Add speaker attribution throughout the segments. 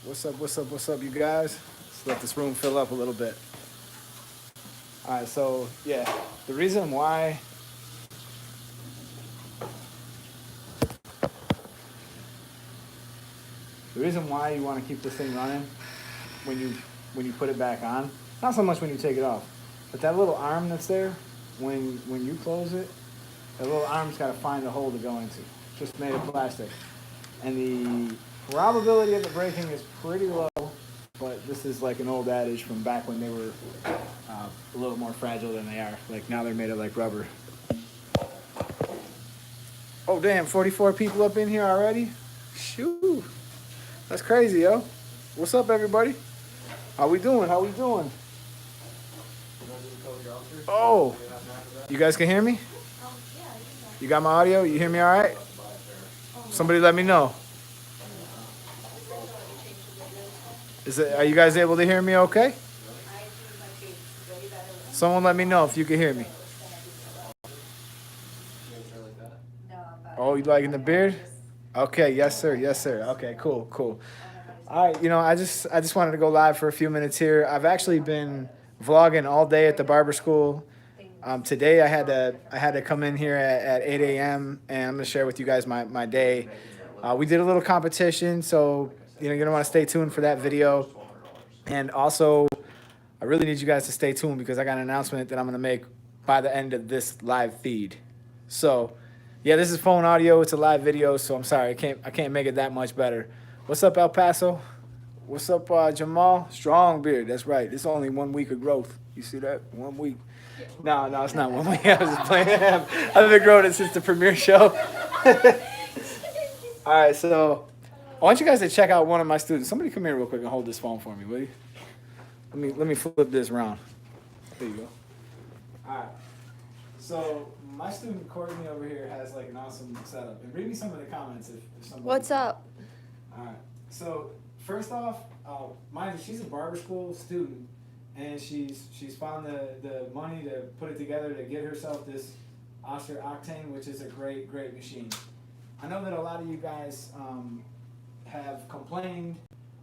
Speaker 1: What's up, you guys? Let's let this room fill up a little bit. All right, so yeah, the reason why you want to keep this thing running when you put it back on, not so much when you take it off, but that little arm that's there, when you close it, that little arm's got to find a hole to go into. It's just made of plastic, and the probability of it breaking is pretty low. But this is like an old adage from back when they were a little more fragile than they are. Like now they're made of like rubber. Oh damn, 44 people up in here already? Shoo. That's crazy, yo. What's up, everybody? How we doing? Oh, you guys can hear me? You got my audio? You hear me all right? Somebody let me know. Are you guys able to hear me okay? Someone let me know if you can hear me. Oh, you liking the beard? Okay, yes sir. Okay, cool. All right, I just wanted to go live for a few minutes here. I've actually been vlogging all day at the barber school. Today I had to come in here at 8 a.m. and I'm gonna share with you guys my day. We did a little competition, so you're gonna want to stay tuned for that video. And also, I really need you guys to stay tuned because I got an announcement that I'm gonna make by the end of this live feed. So, yeah, this is phone audio. It's a live video, so I'm sorry I can't make it that much better. What's up, El Paso? What's up, Jamal? Strong beard. That's right. It's only 1 week of growth. You see that? 1 week. No, it's not 1 week. I was just playing. I've been growing it since the premiere show. All right, so I want you guys to check out one of my students. Somebody come here real quick and hold this phone for me, will you? Let me flip this around. There you go. All right. So my student Courtney over here has like an awesome setup. And read me some of the comments if somebody.
Speaker 2: What's up?
Speaker 1: All right. So first off, mind you, she's a barber school student, and she's found the money to put it together to get herself this Oscar Octane, which is a great machine. I know that a lot of you guys have complained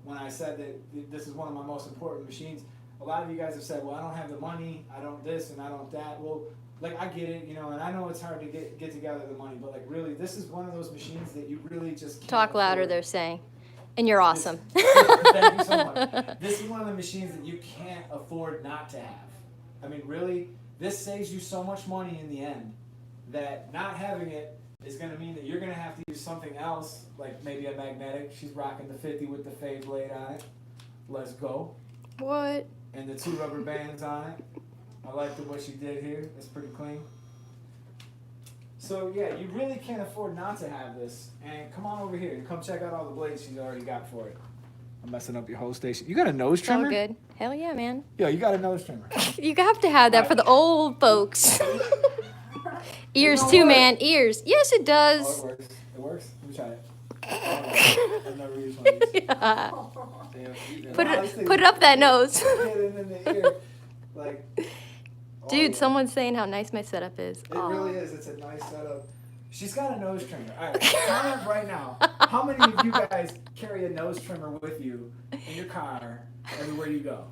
Speaker 1: when I said that this is one of my most important machines. A lot of you guys have said, well, I don't have the money, I don't this, and I don't that. Well, like, I get it, and I know it's hard to get together the money, but, like, really, this is one of those machines that you really just can't
Speaker 2: Talk louder,
Speaker 1: afford.
Speaker 2: they're saying. And you're awesome.
Speaker 1: Thank you so much. This is one of the machines that you can't afford not to have. I mean, really, this saves you so much money in the end that not having it is going to mean that you're going to have to use something else, like maybe a magnetic. She's rocking the 50 with the fade blade on it. Let's go.
Speaker 2: What?
Speaker 1: And the 2 rubber bands on it. I like what she did here. It's pretty clean. So yeah, you really can't afford not to have this. And come on over here and come check out all the blades she's already got for it. I'm messing up your whole station. You got a nose trimmer?
Speaker 2: All good. Hell yeah, man.
Speaker 1: Yo, you got a nose trimmer.
Speaker 2: You have to have that for the old folks. Ears too, man. Ears. Yes, it does.
Speaker 1: Oh, it works. It works? Let me try it. I've never used one of these.
Speaker 2: Yeah.
Speaker 1: Damn.
Speaker 2: Put it up that nose.
Speaker 1: Get it in the ear. Like,
Speaker 2: Dude, someone's saying how nice my setup is.
Speaker 1: It really is. It's a nice setup. She's got a nose trimmer. All right, comment right now. How many of you guys carry a nose trimmer with you in your car everywhere you go?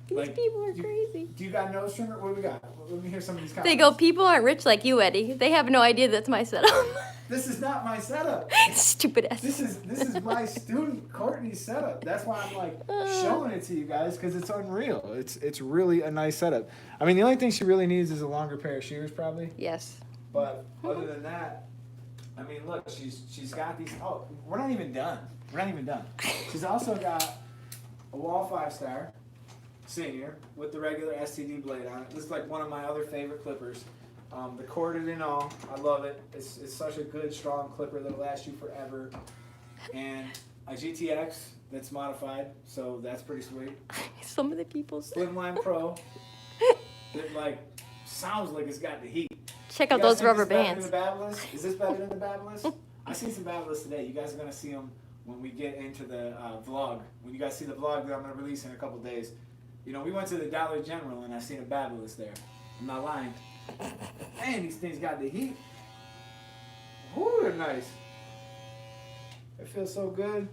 Speaker 2: These people are crazy.
Speaker 1: Do you got a nose trimmer? What do we got? Let me hear some of these comments.
Speaker 2: They go, people aren't rich like you, Eddie. They have no idea that's my setup.
Speaker 1: This is not my setup.
Speaker 2: Stupid ass.
Speaker 1: This is my student Courtney's setup. That's why I'm like showing it to you guys because it's unreal. It's really a nice setup. I mean, the only thing she really needs is a longer pair of shears, probably.
Speaker 2: Yes.
Speaker 1: But other than that, I mean, look, she's got these. Oh, we're not even done. She's also got a Wall 5-star Senior with the regular STD blade on it. This is like one of my other favorite clippers. The corded and all, I love it. It's such a good, strong clipper that'll last you forever. And a GTX that's modified, so that's pretty sweet.
Speaker 2: Some of the people say.
Speaker 1: Slimline Pro. It like sounds like it's got the heat.
Speaker 2: Check out those rubber bands.
Speaker 1: Is this better than the Babyless? I seen some Babyless today. You guys are gonna see them when we get into the vlog. When you guys see the vlog that I'm gonna release in a couple days. We went to the Dollar General and I seen a Babyless there. I'm not lying. Man, these things got the heat. Ooh, they're nice. It feels so good.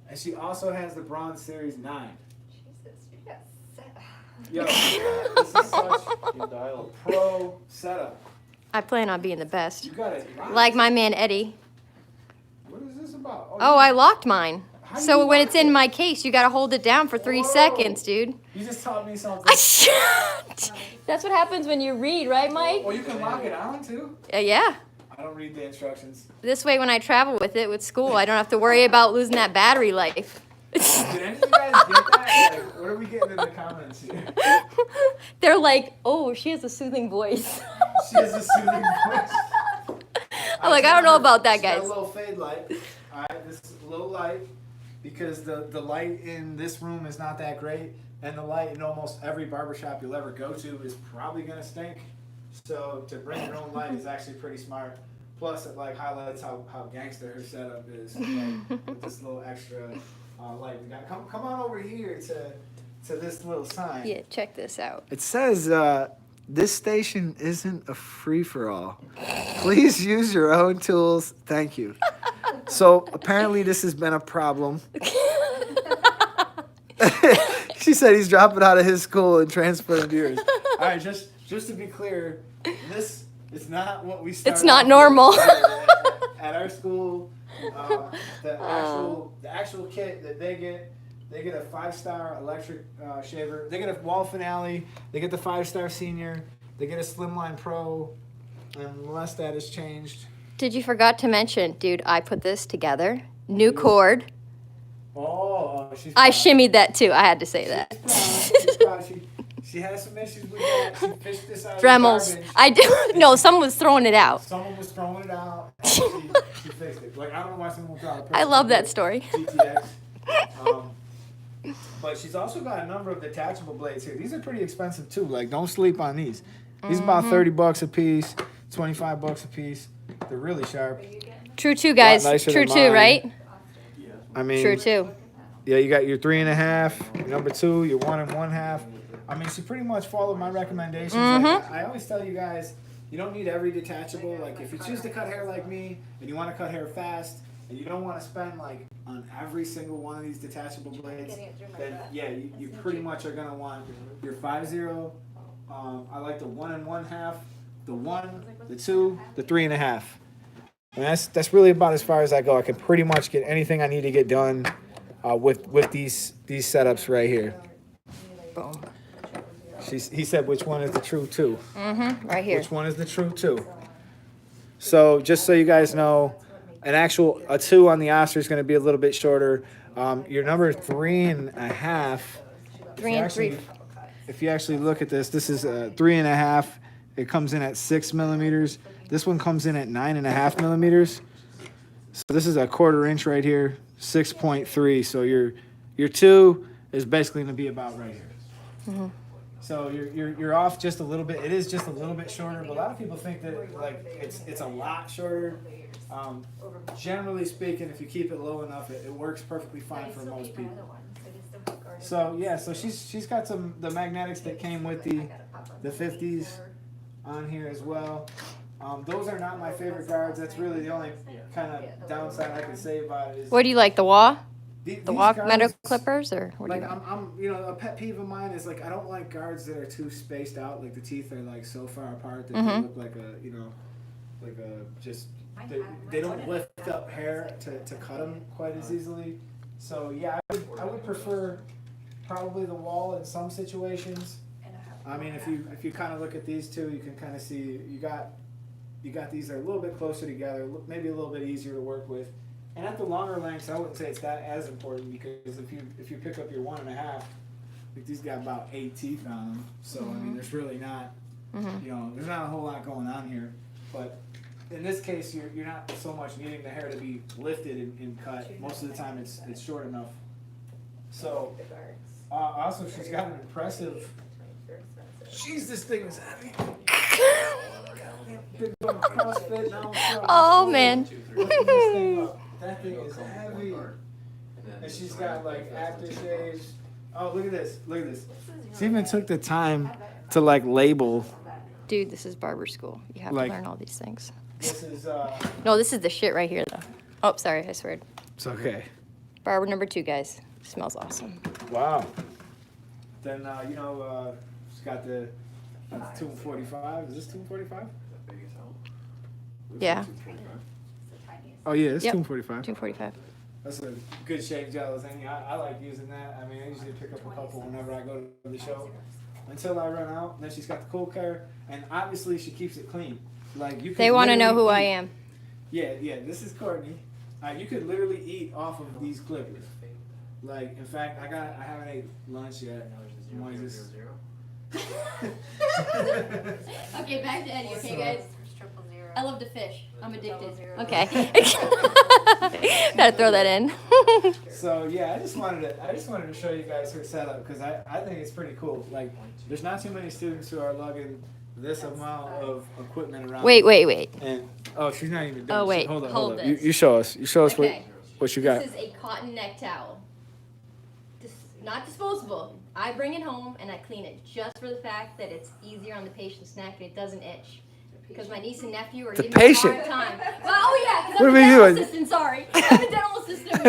Speaker 1: And she also has the Bronze Series 9.
Speaker 3: Jesus, you got set.
Speaker 1: Yo, this is such a pro setup.
Speaker 2: I plan on being the best.
Speaker 1: You got it.
Speaker 2: Like my man Eddie.
Speaker 1: What is this about?
Speaker 2: Oh, I locked mine.
Speaker 1: How do
Speaker 2: So
Speaker 1: you
Speaker 2: when
Speaker 1: lock
Speaker 2: it's in
Speaker 1: it?
Speaker 2: my case, you gotta hold it down for 3
Speaker 1: Whoa.
Speaker 2: seconds, dude.
Speaker 1: You just taught me something.
Speaker 2: That's what happens when you read, right, Mike?
Speaker 1: Well, you can lock it on too.
Speaker 2: Yeah.
Speaker 1: I don't read the instructions.
Speaker 2: This way, when I travel with it with school, I don't have to worry about losing that battery life.
Speaker 1: Did any of you guys get that? Like, what are we getting in the comments here?
Speaker 2: They're like, oh, she has a soothing voice.
Speaker 1: She has a soothing voice.
Speaker 2: I'm like, I don't know about that,
Speaker 1: She's got
Speaker 2: guys.
Speaker 1: a little fade light. All right, this is a little light because the light in this room is not that great, and the light in almost every barbershop you'll ever go to is probably gonna stink. So to bring your own light is actually pretty smart. Plus, it like highlights how gangster her setup is, like, with this little extra light. We got come on over here to this little sign.
Speaker 2: Yeah, check this out.
Speaker 1: It says, this station isn't a free-for-all. Please use your own tools. Thank you. So apparently this has been a problem. She said he's dropping out of his school and transferring to yours. All right, just to be clear, this is not what we started.
Speaker 2: It's not
Speaker 1: off
Speaker 2: normal.
Speaker 1: with at our school. The actual kit that they get a 5-star electric shaver. They get a wall finale. They get the 5-star senior. They get a Slimline Pro. Unless that has changed.
Speaker 2: Did you forgot to mention, dude, I put this together. New cord.
Speaker 1: Oh, she's
Speaker 2: I
Speaker 1: proud.
Speaker 2: shimmied that too. I had to say that.
Speaker 1: She's proud. She has some issues with that. She fished this out of the
Speaker 2: Dremels.
Speaker 1: garbage.
Speaker 2: I do. No, someone was throwing it out.
Speaker 1: Someone was throwing it out. And she fixed it. Like, I don't know why someone would throw it.
Speaker 2: I love that story.
Speaker 1: GTX. But she's also got a number of detachable blades here. These are pretty expensive too. Like, don't sleep on these. These are about $30 a piece, $25 a piece. They're really sharp.
Speaker 2: True too, guys.
Speaker 1: nicer
Speaker 2: True
Speaker 1: than
Speaker 2: too,
Speaker 1: mine.
Speaker 2: right?
Speaker 1: I mean,
Speaker 2: True too.
Speaker 1: yeah, you got your 3.5, your number 2, your 1 1/2. I mean, she pretty much followed my recommendations. Like, I always tell you guys, you don't need every detachable. Like, if you choose to cut hair like me, and you want to cut hair fast, and you don't want to spend like on every single one of these detachable blades, then yeah, you pretty much are gonna want your 5-0. I like the 1 1/2, the 1, the 2, the 3.5. And that's really about as far as I go. I can pretty much get anything I need to get done with these setups right here.
Speaker 2: Boom.
Speaker 1: He said, which one is the true 2?
Speaker 2: Right here.
Speaker 1: Which one is the true 2? So just so you guys know, a 2 on the Oster is going to be a little bit shorter. Your number 3.5.
Speaker 2: 3 and 3.
Speaker 1: If you actually look at this, this is 3.5. It comes in at 6 millimeters. This one comes in at 9.5 millimeters. So this is a 1/4 inch right here, 6.3. So your 2 is basically going to be about right here. So you're off just a little bit. It is just a little bit shorter, but a lot of people think that like it's a lot shorter. Generally speaking, if you keep it low enough, it works perfectly fine for most people. So yeah, so she's got the magnetics that came with the 50s on here as well. Those are not my favorite guards. That's really the only kind of downside I can say about it. Is
Speaker 2: What do you like, the wah? The wah
Speaker 1: guards,
Speaker 2: metal clippers, or what do
Speaker 1: like
Speaker 2: you like?
Speaker 1: I'm a pet peeve of mine is like I don't like guards that are too spaced out. Like the teeth are like so far apart that they look like they don't lift up hair to cut them quite as easily. So yeah, I would prefer probably the wall in some situations. I mean, if you kind of look at these two, you can kind of see you got these that are a little bit closer together, maybe a little bit easier to work with. And at the longer lengths, I wouldn't say it's that as important because if you pick up your 1.5, like these got about 8 teeth on them. So I mean, there's really not, there's not a whole lot going on here. But in this case, you're not so much needing the hair to be lifted and cut. Most of the time, it's short enough. So also, she's got an impressive. Jeez, this thing is heavy.
Speaker 2: Oh man.
Speaker 1: That thing is heavy. And she's got like aftershaves. Oh, look at this. Look at this. She even took the time to like label.
Speaker 2: Dude, this is barber school. You have
Speaker 1: Like-
Speaker 2: to learn all these things.
Speaker 1: This is
Speaker 2: No, this is the shit right here, though. Oh, sorry, I swear.
Speaker 1: it's okay.
Speaker 2: Barber number 2, guys. Smells awesome.
Speaker 1: Wow. Then she's got the 245. Is this 245?
Speaker 2: Yeah.
Speaker 1: Oh yeah, it's
Speaker 2: Yep.
Speaker 1: 245.
Speaker 2: 245.
Speaker 1: That's a good shave gel. I like using that. I mean, I usually pick up a couple whenever I go to the show until I run out. And then she's got the cool care, and obviously she keeps it clean. Like you.
Speaker 2: They want to know who I
Speaker 1: eat.
Speaker 2: am.
Speaker 1: Yeah. This is Courtney. You could literally eat off of these clippers. Like, in fact, I haven't ate lunch yet.
Speaker 2: Okay, back to Eddie. Okay, guys. I love to fish. I'm addicted.
Speaker 3: 000.
Speaker 2: Okay. Gotta throw that in.
Speaker 1: So yeah, I just wanted to show you guys her setup because I think it's pretty cool. Like, there's not too many students who are lugging this amount of equipment around.
Speaker 2: Wait.
Speaker 1: And she's not even done.
Speaker 2: Oh, wait.
Speaker 1: Hold
Speaker 2: Hold
Speaker 1: up.
Speaker 2: this.
Speaker 1: You show us. You show us
Speaker 2: Okay.
Speaker 1: what you got.
Speaker 2: This is a cotton neck towel. Not disposable. I bring it home and I clean it just for the fact that it's easier on the patient's neck and it doesn't itch. Because my niece and nephew are giving me a hard time. Well, yeah, because I'm a dental assistant, sorry. I'm a dental assistant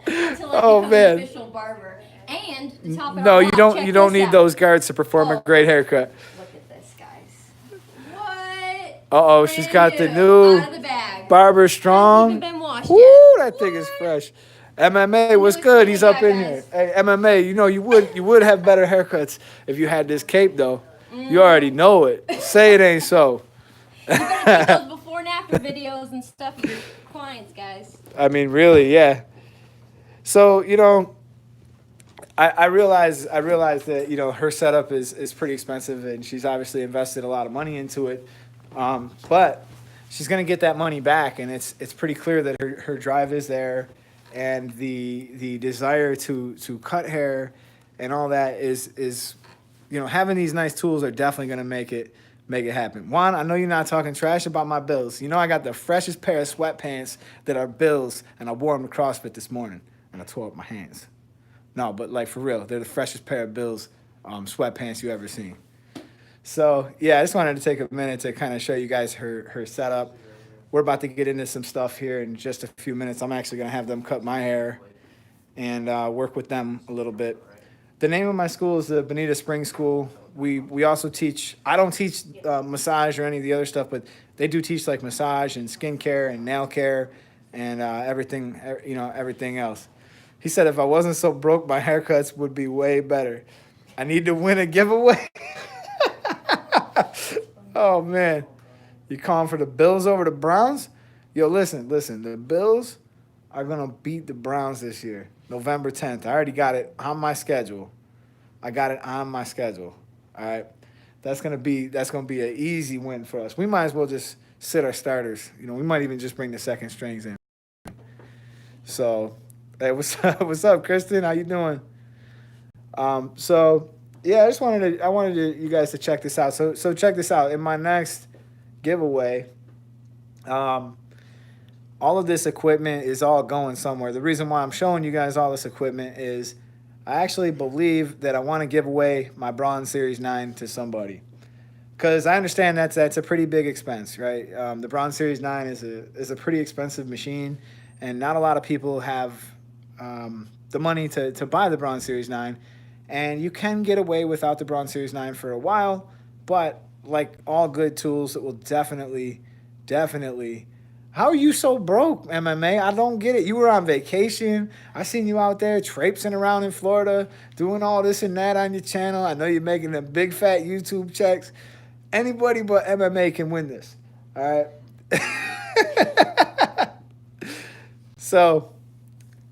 Speaker 2: until I
Speaker 1: Oh,
Speaker 2: become
Speaker 1: man.
Speaker 2: an official barber. And to top it
Speaker 1: No,
Speaker 2: all
Speaker 1: you
Speaker 2: off,
Speaker 1: don't.
Speaker 2: check
Speaker 1: You don't
Speaker 2: this
Speaker 1: need
Speaker 2: out.
Speaker 1: those guards to perform a great haircut.
Speaker 2: Look at this, guys. What?
Speaker 1: Uh-oh, she's got the
Speaker 2: Brand
Speaker 1: new
Speaker 2: out of the bag.
Speaker 1: Barber
Speaker 2: Hasn't
Speaker 1: Strong.
Speaker 2: even been washed
Speaker 1: Woo,
Speaker 2: yet.
Speaker 1: that thing is
Speaker 2: What?
Speaker 1: fresh. MMA, what's
Speaker 2: Newest
Speaker 1: good?
Speaker 2: thing
Speaker 1: He's
Speaker 2: we
Speaker 1: up
Speaker 2: got,
Speaker 1: in
Speaker 2: guys.
Speaker 1: here. Hey, MMA, you would have better haircuts if you had this cape though. You already know it. Say it ain't so.
Speaker 2: You better take those before and after videos and stuff of your clients, guys.
Speaker 1: I mean, really, yeah. So, I realize that, her setup is pretty expensive and she's obviously invested a lot of money into it. But she's going to get that money back, and it's pretty clear that her drive is there, and the desire to cut hair and all that is having these nice tools are definitely going to make it happen. Juan, I know you're not talking trash about my bills. I got the freshest pair of sweatpants that are bills, and I wore them to CrossFit this morning, and I tore up my hands. No, but like for real, they're the freshest pair of bills sweatpants you ever seen. So yeah, I just wanted to take a minute to kind of show you guys her setup. We're about to get into some stuff here in just a few minutes. I'm actually gonna have them cut my hair and work with them a little bit. The name of my school is the Bonita Spring School. We also teach. I don't teach massage or any of the other stuff, but they do teach like massage and skincare and nail care and everything. Everything else. He said if I wasn't so broke, my haircuts would be way better. I need to win a giveaway. Oh, man. You calling for the Bills over the Browns? Yo, listen. The Bills are going to beat the Browns this year, November 10th. I already got it on my schedule. All right? That's going to be an easy win for us. We might as well just sit our starters. We might even just bring the second strings in. So, hey, what's up, Kristen? How you doing? Yeah, I wanted you guys to check this out. So check this out. In my next giveaway, all of this equipment is all going somewhere. The reason why I'm showing you guys all this equipment is I actually believe that I want to give away my Bronze Series 9 to somebody. Because I understand that's a pretty big expense, right? The Bronze Series 9 is a pretty expensive machine, and not a lot of people have the money to buy the Bronze Series 9. And you can get away without the Bronze Series 9 for a while, but like all good tools, it will definitely. How are you so broke, MMA? I don't get it. You were on vacation. I seen you out there traipsing around in Florida, doing all this and that on your channel. I know you're making them big fat YouTube checks. Anybody but MMA can win this. All right. So,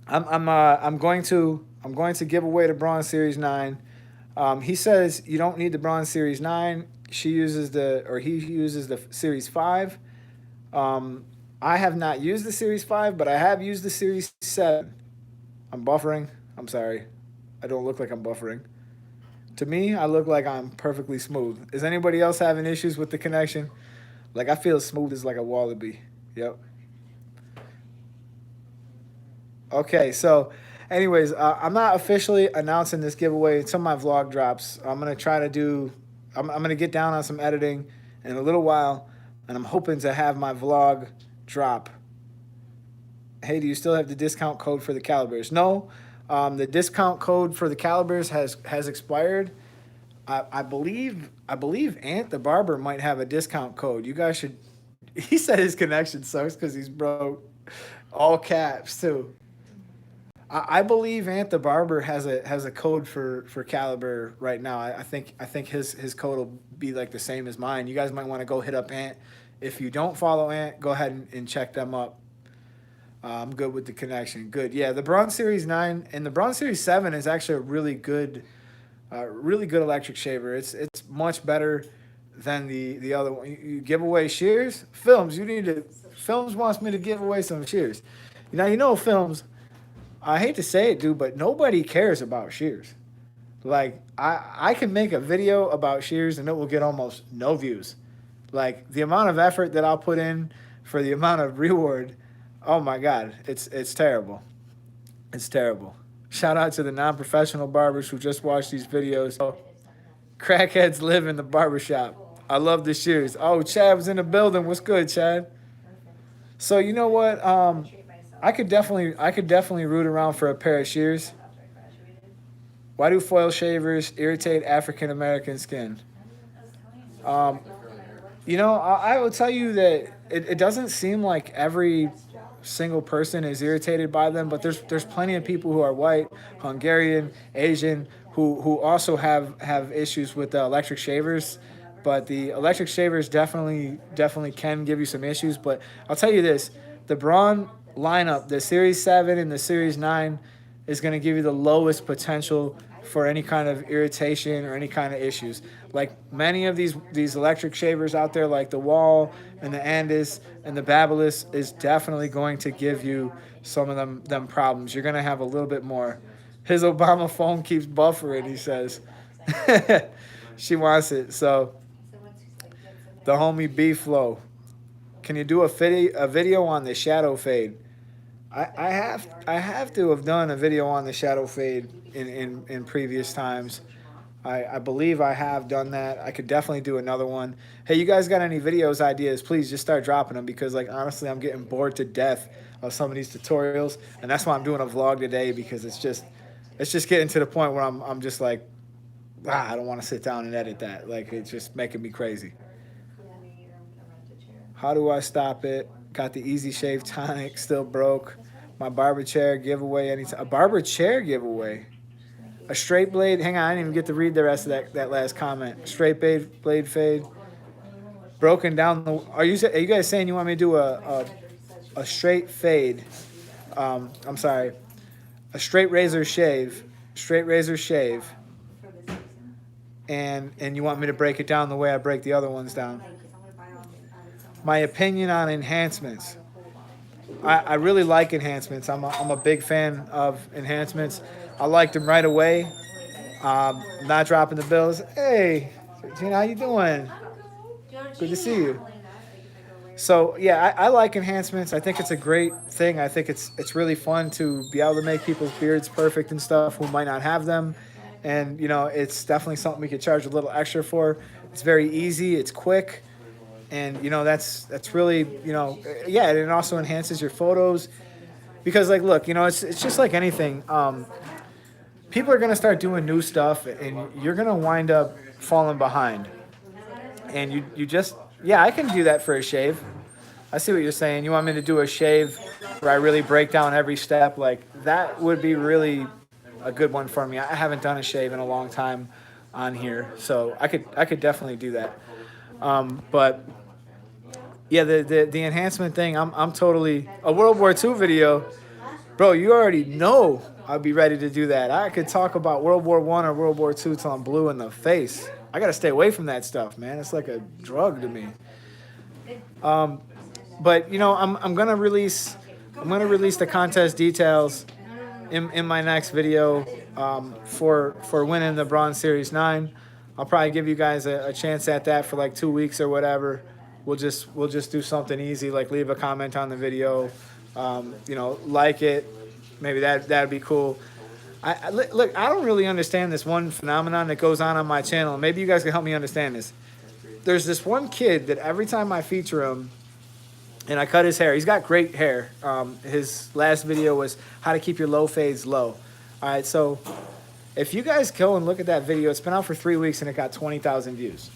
Speaker 1: I'm going to give away the Bronze Series 9. He says you don't need the Bronze Series 9. He uses the Series 5. I have not used the Series 5, but I have used the Series 7. I'm buffering. I'm sorry. I don't look like I'm buffering. To me, I look like I'm perfectly smooth. Is anybody else having issues with the connection? Like, I feel smooth as like a wallaby. Yep. Okay, so anyways, I'm not officially announcing this giveaway until my vlog drops. I'm going to get down on some editing in a little while, and I'm hoping to have my vlog drop Hey, do you still have the discount code for the calibers? No, the discount code for the calibers has expired. I believe Ant the barber might have a discount code. You guys should. He said his connection sucks because he's broke. All caps too. I believe Ant the barber has a code for caliber right now. I think his code will be like the same as mine. You guys might want to go hit up Ant. If you don't follow Ant, go ahead and check them up. I'm good with the connection. Good. Yeah, the Braun Series 9 and the Braun Series 7 is actually a really good electric shaver. It's much better than the other one. You give away shears? Films, you need to Films wants me to give away some shears. Now you know Films, I hate to say it, dude, but nobody cares about shears. Like I can make a video about shears and it will get almost no views. Like the amount of effort that I'll put in for the amount of reward, oh my God, it's terrible. It's terrible. Shout out to the non-professional barbers who just watch these videos. Oh, crackheads live in the barbershop. I love the shears. Oh, Chad was in the building. What's good, Chad? So you know what? I could definitely root around for a pair of shears. Why do foil shavers irritate African American skin? I will tell you that it doesn't seem like every single person is irritated by them, but there's plenty of people who are white, Hungarian, Asian, who also have issues with the electric shavers. But the electric shavers definitely can give you some issues. But I'll tell you this, the Braun lineup, the Series 7 and the Series 9 is going to give you the lowest potential for any kind of irritation or any kind of issues. Like many of these electric shavers out there, like the Wall and the Andis and the Babyliss, is definitely going to give you some of them problems. You're going to have a little bit more. His Obama phone keeps buffering, he says. She wants it. So the homie B-Flow. Can you do a video on the shadow fade? I have to have done a video on the shadow fade in previous times. I believe I have done that. I could definitely do another one. Hey, you guys got any videos ideas? Please just start dropping them because, like, honestly, I'm getting bored to death of some of these tutorials, and that's why I'm doing a vlog today, because it's just getting to the point where I'm just like, I don't want to sit down and edit that. Like, it's just making me crazy. How do I stop it? Got the Easy Shave Tonic, still broke. My barber chair giveaway anytime. A barber chair giveaway. A straight blade. Hang on, I didn't even get to read the rest of that last comment. Straight blade fade. Broken down. Are you guys saying you want me to do a straight fade? I'm sorry. A straight razor shave. Straight razor shave. And you want me to break it down the way I break the other ones down. My opinion on enhancements. I really like enhancements. I'm a big fan of enhancements. I liked them right away. Not dropping the bills. Hey, Gina, how you doing? Good to see you. So yeah, I like enhancements. I think it's a great thing. I think it's really fun to be able to make people's beards perfect and stuff who might not have them. And it's definitely something we could charge a little extra for. It's very easy. It's quick. And that's really yeah, and it also enhances your photos, because like look, it's just like anything. People are gonna start doing new stuff, and you're gonna wind up falling behind. And you just I can do that for a shave. I see what you're saying. You want me to do a shave where I really break down every step? Like that would be really a good one for me. I haven't done a shave in a long time on here, so I could definitely do that. But yeah, the enhancement thing, I'm totally a World War II video, bro. You already know I'll be ready to do that. I could talk about World War I or World War II till I'm blue in the face. I gotta stay away from that stuff, man. It's like a drug to me. But I'm gonna release the contest details in my next video for winning the Braun Series 9. I'll probably give you guys a chance at that for like 2 weeks or whatever. We'll just do something easy, like leave a comment on the video, like it. Maybe that'd be cool. Look, I don't really understand this one phenomenon that goes on my channel. Maybe you guys can help me understand this. There's this one kid that every time I feature him, and I cut his hair. He's got great hair. His last video was how to keep your low fades low. All right, so if you guys go and look at that video, it's been out for 3 weeks and it got 20,000 views.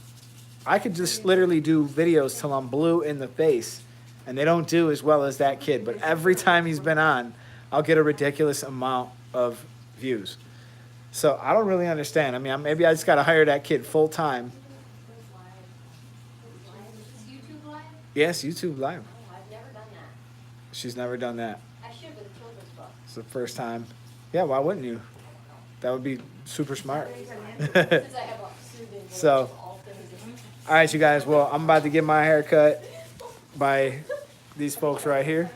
Speaker 1: I could just literally do videos till I'm blue in the face, and they don't do as well as that kid. But every time he's been on, I'll get a ridiculous amount of views. So I don't really understand. I mean, maybe I just got to hire that kid full time.
Speaker 2: YouTube Live?
Speaker 1: Yes, YouTube Live.
Speaker 2: Oh, I've never done that.
Speaker 1: She's never done that.
Speaker 2: I should with a children's book.
Speaker 1: It's the first time. Yeah, why wouldn't you? That would be super smart.
Speaker 2: Since I have a soothing voice,
Speaker 1: So,
Speaker 2: all things.
Speaker 1: all right, you guys. Well, I'm about to get my hair cut by these folks right here.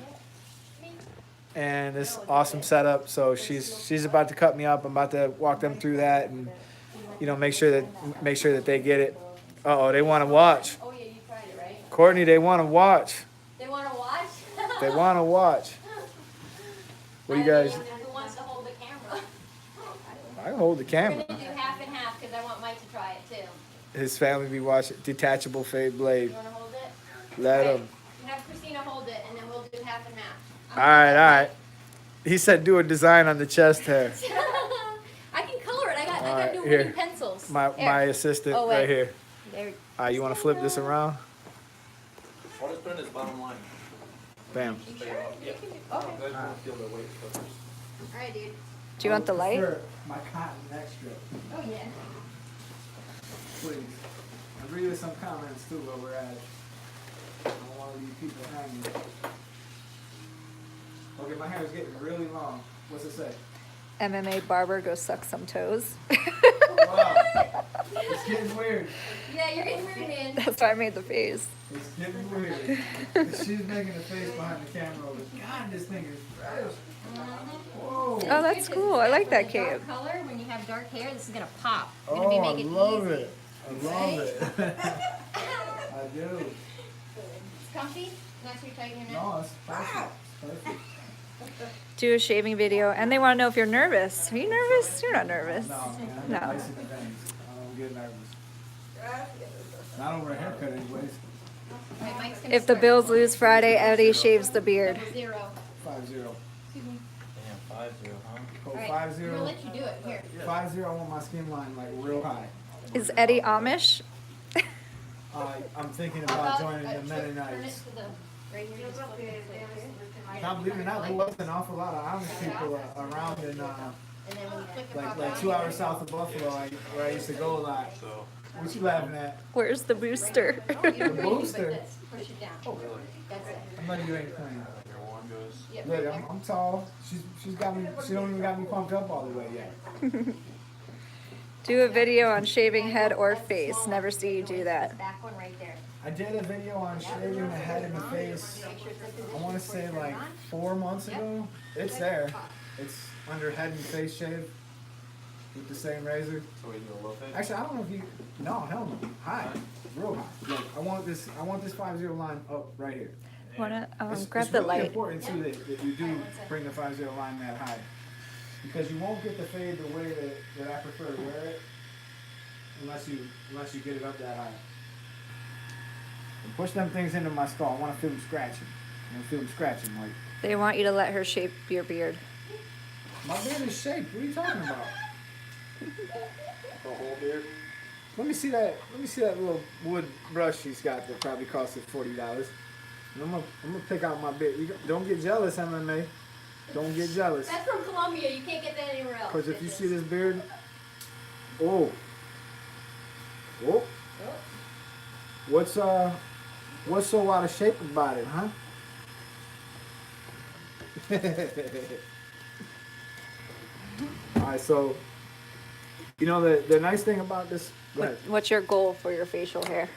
Speaker 1: And this awesome setup. So she's about to cut me up. I'm about to walk them through that and, you know, make sure that they get it. Uh-oh, they want to watch.
Speaker 2: Oh yeah, you tried it, right?
Speaker 1: Courtney, they want to watch.
Speaker 2: They want to watch?
Speaker 1: They want to watch. What do you guys?
Speaker 2: Who wants to hold the camera?
Speaker 1: I can hold the
Speaker 2: We're
Speaker 1: camera.
Speaker 2: going to do half and half because I want Mike to try it too.
Speaker 1: His family be watching Detachable Fade Blade.
Speaker 2: You want to hold it?
Speaker 1: Let
Speaker 2: Okay.
Speaker 1: him.
Speaker 2: Have Christina hold it and then we'll do half and half.
Speaker 1: All right. He said do a design on the chest hair.
Speaker 2: I can color it. I got
Speaker 1: Alright,
Speaker 2: new
Speaker 1: here.
Speaker 2: wooden pencils.
Speaker 1: My assistant
Speaker 2: Oh, wait.
Speaker 1: right here.
Speaker 2: There.
Speaker 1: You want to flip this around?
Speaker 4: I'll just put it in his bottom line.
Speaker 1: Bam.
Speaker 2: You sure?
Speaker 4: Yeah.
Speaker 2: You can do- Okay.
Speaker 4: You guys won't feel the weight first.
Speaker 2: Alright, dude.
Speaker 5: Do you want the light?
Speaker 1: My cotton extra,
Speaker 2: Oh yeah.
Speaker 1: please. I'm reading some comments too where we're at. I don't want to leave people hanging. Okay, my hair is getting really long. What's it say?
Speaker 5: MMA Barber, go suck some toes.
Speaker 1: Wow. It's getting weird.
Speaker 2: Yeah, you're getting weird, man.
Speaker 5: That's why I made the face.
Speaker 1: It's getting weird. She's making a face behind the camera. God, this thing is fresh. Whoa.
Speaker 5: Oh, that's cool. I like that cape.
Speaker 2: Dark color, when you have dark hair, this is gonna pop. It's
Speaker 1: Oh,
Speaker 2: gonna be
Speaker 1: I
Speaker 2: make it
Speaker 1: love
Speaker 2: easy.
Speaker 1: it. I love it. I do.
Speaker 2: It's comfy. Nice to tighten your neck.
Speaker 1: No, it's perfect. It's perfect.
Speaker 5: Do a shaving video, and they want to know if you're nervous. Are you nervous? You're not nervous.
Speaker 1: No, man. I'm
Speaker 5: No.
Speaker 1: nice in the veins. I don't get nervous. Not over a haircut, anyways.
Speaker 2: Alright, Mike's gonna
Speaker 5: If the
Speaker 2: start.
Speaker 5: Bills lose Friday, Eddie shaves the beard.
Speaker 2: 0.
Speaker 1: 5-0.
Speaker 2: Excuse me.
Speaker 4: Damn, 5-0, huh?
Speaker 1: Oh,
Speaker 2: Alright,
Speaker 1: 5-0.
Speaker 2: we're gonna let you do it. Here.
Speaker 1: 5-0. I want my skin line like real high.
Speaker 5: Is Eddie Amish?
Speaker 1: I'm thinking
Speaker 2: How
Speaker 1: about
Speaker 2: about,
Speaker 1: joining the
Speaker 2: turn it
Speaker 1: Mennonites.
Speaker 2: to the right here. Just flip it like this.
Speaker 1: Now, believe it or not, there was an awful lot of Amish people around in
Speaker 2: And then when you click it
Speaker 1: like
Speaker 2: properly,
Speaker 1: 2 hours south of Buffalo, where I used to go a lot.
Speaker 4: So,
Speaker 1: What you laughing at?
Speaker 5: Where's the booster?
Speaker 2: No, you're
Speaker 1: The
Speaker 2: ready,
Speaker 1: booster.
Speaker 2: but this. Push it down.
Speaker 4: really,
Speaker 2: That's it.
Speaker 1: I know you ain't playing.
Speaker 4: your one goes.
Speaker 2: Yep,
Speaker 1: Look,
Speaker 2: right there.
Speaker 1: I'm tall. She's got me. She don't even got me pumped up all the way yet.
Speaker 5: Do a video on shaving head or face. Never see you do that.
Speaker 2: Back one right there.
Speaker 1: I did a video on shaving the head and the face.
Speaker 2: Make sure it's like this.
Speaker 1: I want to say like 4 months ago. It's there. It's under head and face shave with the same razor.
Speaker 4: So we do a low fade?
Speaker 1: Actually, I don't know if you. No, hell no. High, real high. Like, I want this 5-0 line up right here.
Speaker 5: Wanna
Speaker 1: It's
Speaker 5: grab the
Speaker 1: really
Speaker 5: light?
Speaker 1: important too that you do bring the 5-0 line that high, because you won't get the fade the way that I prefer to wear it unless you get it up that high. And push them things into my skull. I want to feel them scratching. I want to feel them scratching. Like
Speaker 5: They want you to let her shape your beard.
Speaker 1: my beard is shaped. What are you talking about?
Speaker 4: The whole beard?
Speaker 1: Let me see that. Let me see that little wood brush she's got that probably costed $40. And I'm gonna pick out my beard. Don't get jealous, MMA. Don't get jealous.
Speaker 2: That's from Colombia. You can't get that anywhere else.
Speaker 1: Because if you see this beard, oh, what's so out of shape about it, huh? All right, so you know the nice thing about this. Go ahead.
Speaker 5: What's your goal for your facial hair?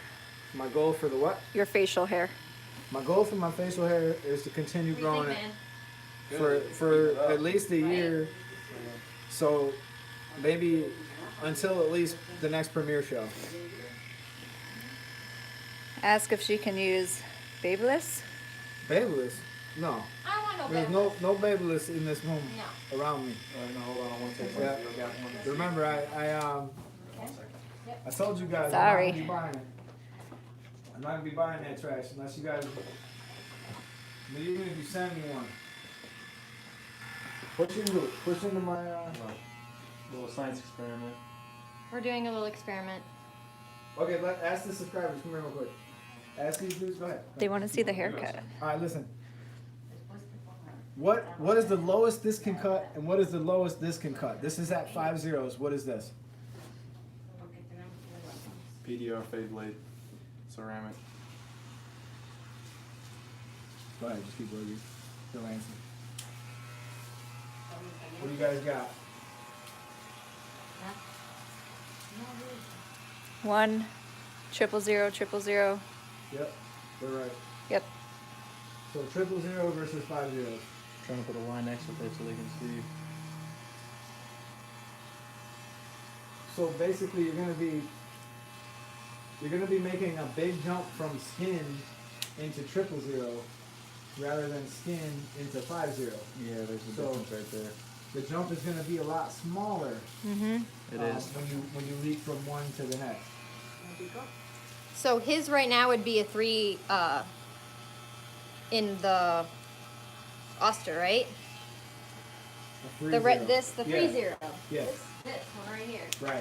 Speaker 1: My goal for the what?
Speaker 5: Your facial hair.
Speaker 1: My goal for my facial hair is to continue
Speaker 2: What do you
Speaker 1: growing
Speaker 2: think,
Speaker 1: it
Speaker 2: man?
Speaker 1: for at least a year. So maybe until at least the next premiere show.
Speaker 5: Ask if she can use Babyliss.
Speaker 1: Babyliss? No.
Speaker 2: I don't want no
Speaker 1: There's
Speaker 2: better.
Speaker 1: no Babyliss in this room
Speaker 2: No.
Speaker 1: around me.
Speaker 4: No, hold on, I want to take
Speaker 1: Yeah.
Speaker 4: one. I got one.
Speaker 1: Remember, I told you guys
Speaker 5: Sorry.
Speaker 1: I'm not gonna be buying it. I'm not gonna be buying that trash unless you guys But even if you send me one, push into it. Push into my.
Speaker 4: Little science experiment.
Speaker 2: We're doing a little experiment.
Speaker 1: Okay, ask the subscribers. Come here real quick. Ask these dudes. Go ahead.
Speaker 5: They want to see the haircut.
Speaker 1: All right, listen. What is the lowest this can cut, and what is the lowest this can cut? This is at 5 zeros. What is this?
Speaker 4: PDR fade blade. Ceramic.
Speaker 1: Go ahead, just keep working. Still answer. What do you guys got?
Speaker 5: 1 000 000.
Speaker 1: Yep, we're right.
Speaker 5: Yep.
Speaker 1: So 000 versus 5 zeros.
Speaker 4: Trying to put a line next to it so they can see.
Speaker 1: So basically, you're gonna be making a big jump from skin into 000 rather than skin into 50.
Speaker 4: Yeah, there's a
Speaker 1: So-
Speaker 4: difference right there.
Speaker 1: The jump is gonna be a lot smaller.
Speaker 5: Mm-hmm.
Speaker 4: It is.
Speaker 1: when you leap from one to the next.
Speaker 2: So his right now would be a 3 in the Oster, right?
Speaker 1: A 3
Speaker 2: The
Speaker 1: zero.
Speaker 2: the 3
Speaker 1: Yeah.
Speaker 2: 0.
Speaker 1: Yes.
Speaker 2: This one right here.
Speaker 1: Right.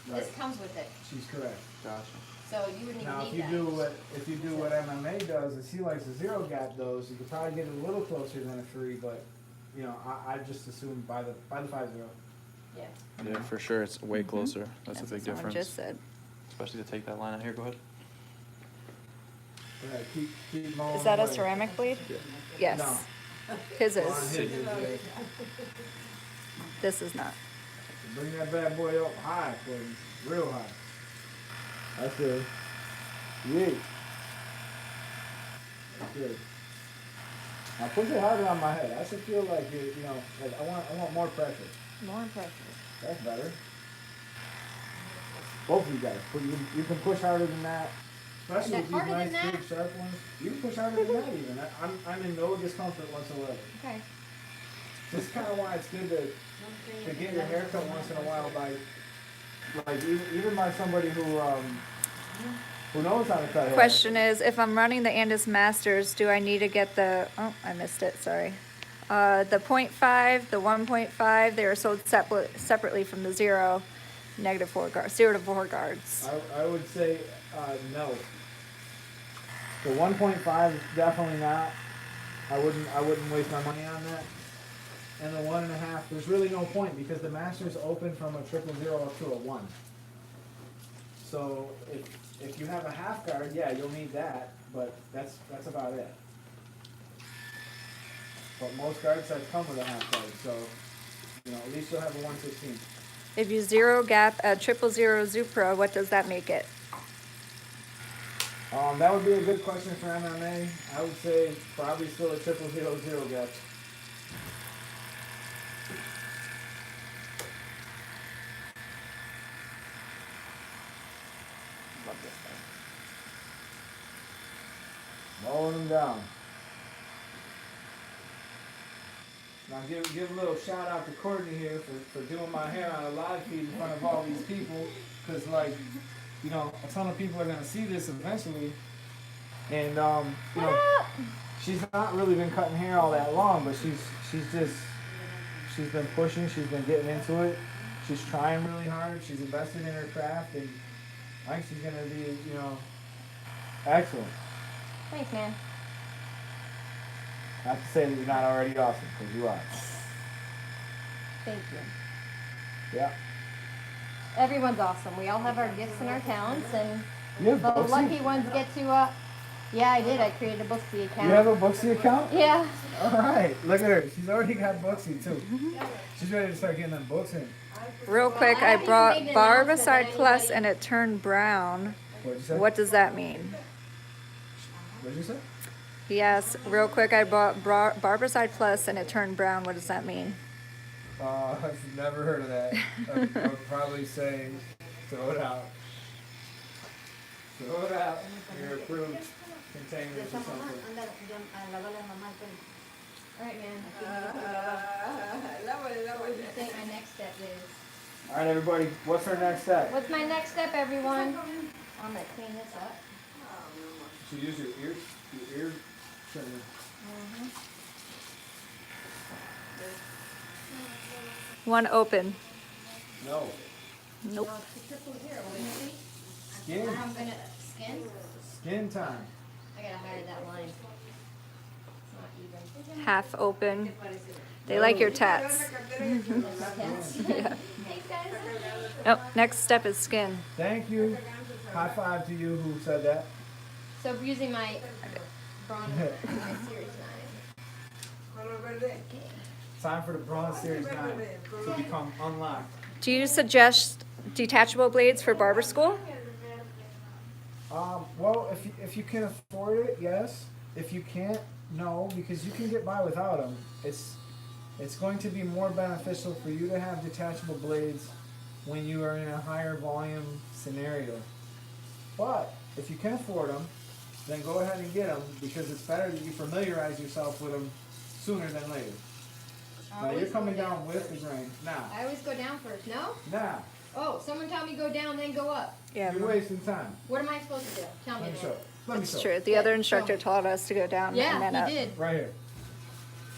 Speaker 1: Right.
Speaker 2: This comes with it.
Speaker 1: She's correct.
Speaker 4: Gotcha.
Speaker 2: So you wouldn't
Speaker 1: Now,
Speaker 2: even
Speaker 1: if
Speaker 2: need
Speaker 1: you
Speaker 2: that.
Speaker 1: do what MMA does, is he likes to zero gap those. You could probably get it a little closer than a 3, but you know, I just assume by the 5 0.
Speaker 2: Yeah.
Speaker 4: Yeah, for sure. It's way closer. That's a big
Speaker 5: what someone
Speaker 4: difference.
Speaker 5: just said.
Speaker 4: Especially to take that line out here. Go ahead.
Speaker 1: Go ahead, keep mowing
Speaker 5: Is that a
Speaker 1: away.
Speaker 5: ceramic blade?
Speaker 4: Yeah.
Speaker 5: Yes.
Speaker 1: No.
Speaker 5: His
Speaker 1: On
Speaker 5: is.
Speaker 1: his is, yeah.
Speaker 5: This is not.
Speaker 1: Bring that bad boy up high, please. Real high. That's good. Yeah. That's good. Now push it harder on my head. I should feel like you know, like I want more pressure.
Speaker 5: More pressure.
Speaker 1: That's better. Both of you guys. You can push harder than that. Especially
Speaker 2: Is
Speaker 1: with
Speaker 2: that
Speaker 1: these
Speaker 2: harder
Speaker 1: nice
Speaker 2: than
Speaker 1: big sharp ones. You can push harder than that even. I'm in no discomfort whatsoever.
Speaker 2: Okay.
Speaker 1: This is kind of why it's good to get your hair cut once in a while by, like even by somebody who knows how to cut hair.
Speaker 5: Question is, if I'm running the Andis Masters, do I need to get the, oh, I missed it, sorry. The 0.5, the 1.5, they are sold separately from the 0 to 4 guards.
Speaker 1: I would say no. The 1.5 is definitely not. I wouldn't waste my money on that. And the 1.5, there's really no point because the Masters open from a 000 up to a 1. So if you have a half guard, yeah, you'll need that, but that's about it. But most guard sets come with a half guard, so you know at least you'll have a 1/16.
Speaker 5: If you 0 gap a 000 Zupra, what does that make it?
Speaker 1: That would be a good question for MMA. I would say probably still a 000 gap.
Speaker 4: Love this thing.
Speaker 1: Mowing them down. Now give a little shout out to Courtney here for doing my hair on a live feed in front of all these people. Cause like, you know, a ton of people are gonna see this eventually. And you know, she's not really been cutting hair all that long, but she's been pushing, she's been getting into it. She's trying really hard, she's invested in her craft, and I think she's gonna be, you know, excellent.
Speaker 2: Thanks, man.
Speaker 1: Not to say that you're not already awesome, because you are.
Speaker 2: Thank you.
Speaker 1: Yeah.
Speaker 2: Everyone's awesome. We all have our gifts and our talents, and
Speaker 1: You have
Speaker 2: the
Speaker 1: Booksy?
Speaker 2: lucky ones get to. Yeah, I did. I created a Booksy account.
Speaker 1: You have a Booksy account?
Speaker 2: Yeah.
Speaker 1: All right. Look at her. She's already got Booksy, too. She's ready to start getting them books in.
Speaker 5: Real quick,
Speaker 2: I
Speaker 5: I
Speaker 2: haven't
Speaker 5: brought
Speaker 2: even made an announcement
Speaker 5: Barbicide
Speaker 2: that
Speaker 5: Plus
Speaker 2: anybody-
Speaker 5: and it turned brown.
Speaker 1: What'd you say?
Speaker 5: What does that mean?
Speaker 1: What'd you say?
Speaker 5: Yes, real quick, I bought Barbicide Plus and it turned brown. What does that mean?
Speaker 1: I've never heard of that. I would probably say throw it out. Throw it out. Your approved containers or something.
Speaker 2: All right, man. What do you think my next step is?
Speaker 1: All right, everybody. What's our next step?
Speaker 2: What's my next step, everyone? I'm gonna clean this up.
Speaker 1: You should use your ear trimmer.
Speaker 5: One open.
Speaker 1: No.
Speaker 5: Nope.
Speaker 1: Skin.
Speaker 2: I'm gonna skin.
Speaker 1: Skin time.
Speaker 2: I gotta hire that line. It's not even.
Speaker 5: Half open. They like your tats.
Speaker 2: Thanks, guys.
Speaker 5: Oh, next step is skin.
Speaker 1: Thank you. High five to you who said that.
Speaker 2: So I'm using my bronze, my series 9.
Speaker 1: Time for the Bronze Series 9 to become unlocked.
Speaker 5: Do you suggest detachable blades for barber school?
Speaker 1: Well, if you can afford it, yes. If you can't, no, because you can get by without them. It's going to be more beneficial for you to have detachable blades when you are in a higher volume scenario. But if you can afford them, then go ahead and get them, because it's better that you familiarize yourself with them sooner than later. Now you're coming down with the grain. Now,
Speaker 2: I always go down first. No?
Speaker 1: now,
Speaker 2: Oh, someone tell me go down, then go up.
Speaker 5: Yeah,
Speaker 1: you're wasting time.
Speaker 2: What am I supposed to do? Tell me.
Speaker 1: Let me
Speaker 2: then.
Speaker 1: show. Let me
Speaker 5: that's
Speaker 1: show.
Speaker 5: true. The other instructor taught us to go down and then
Speaker 2: Yeah,
Speaker 5: up.
Speaker 2: he did.
Speaker 1: Right here.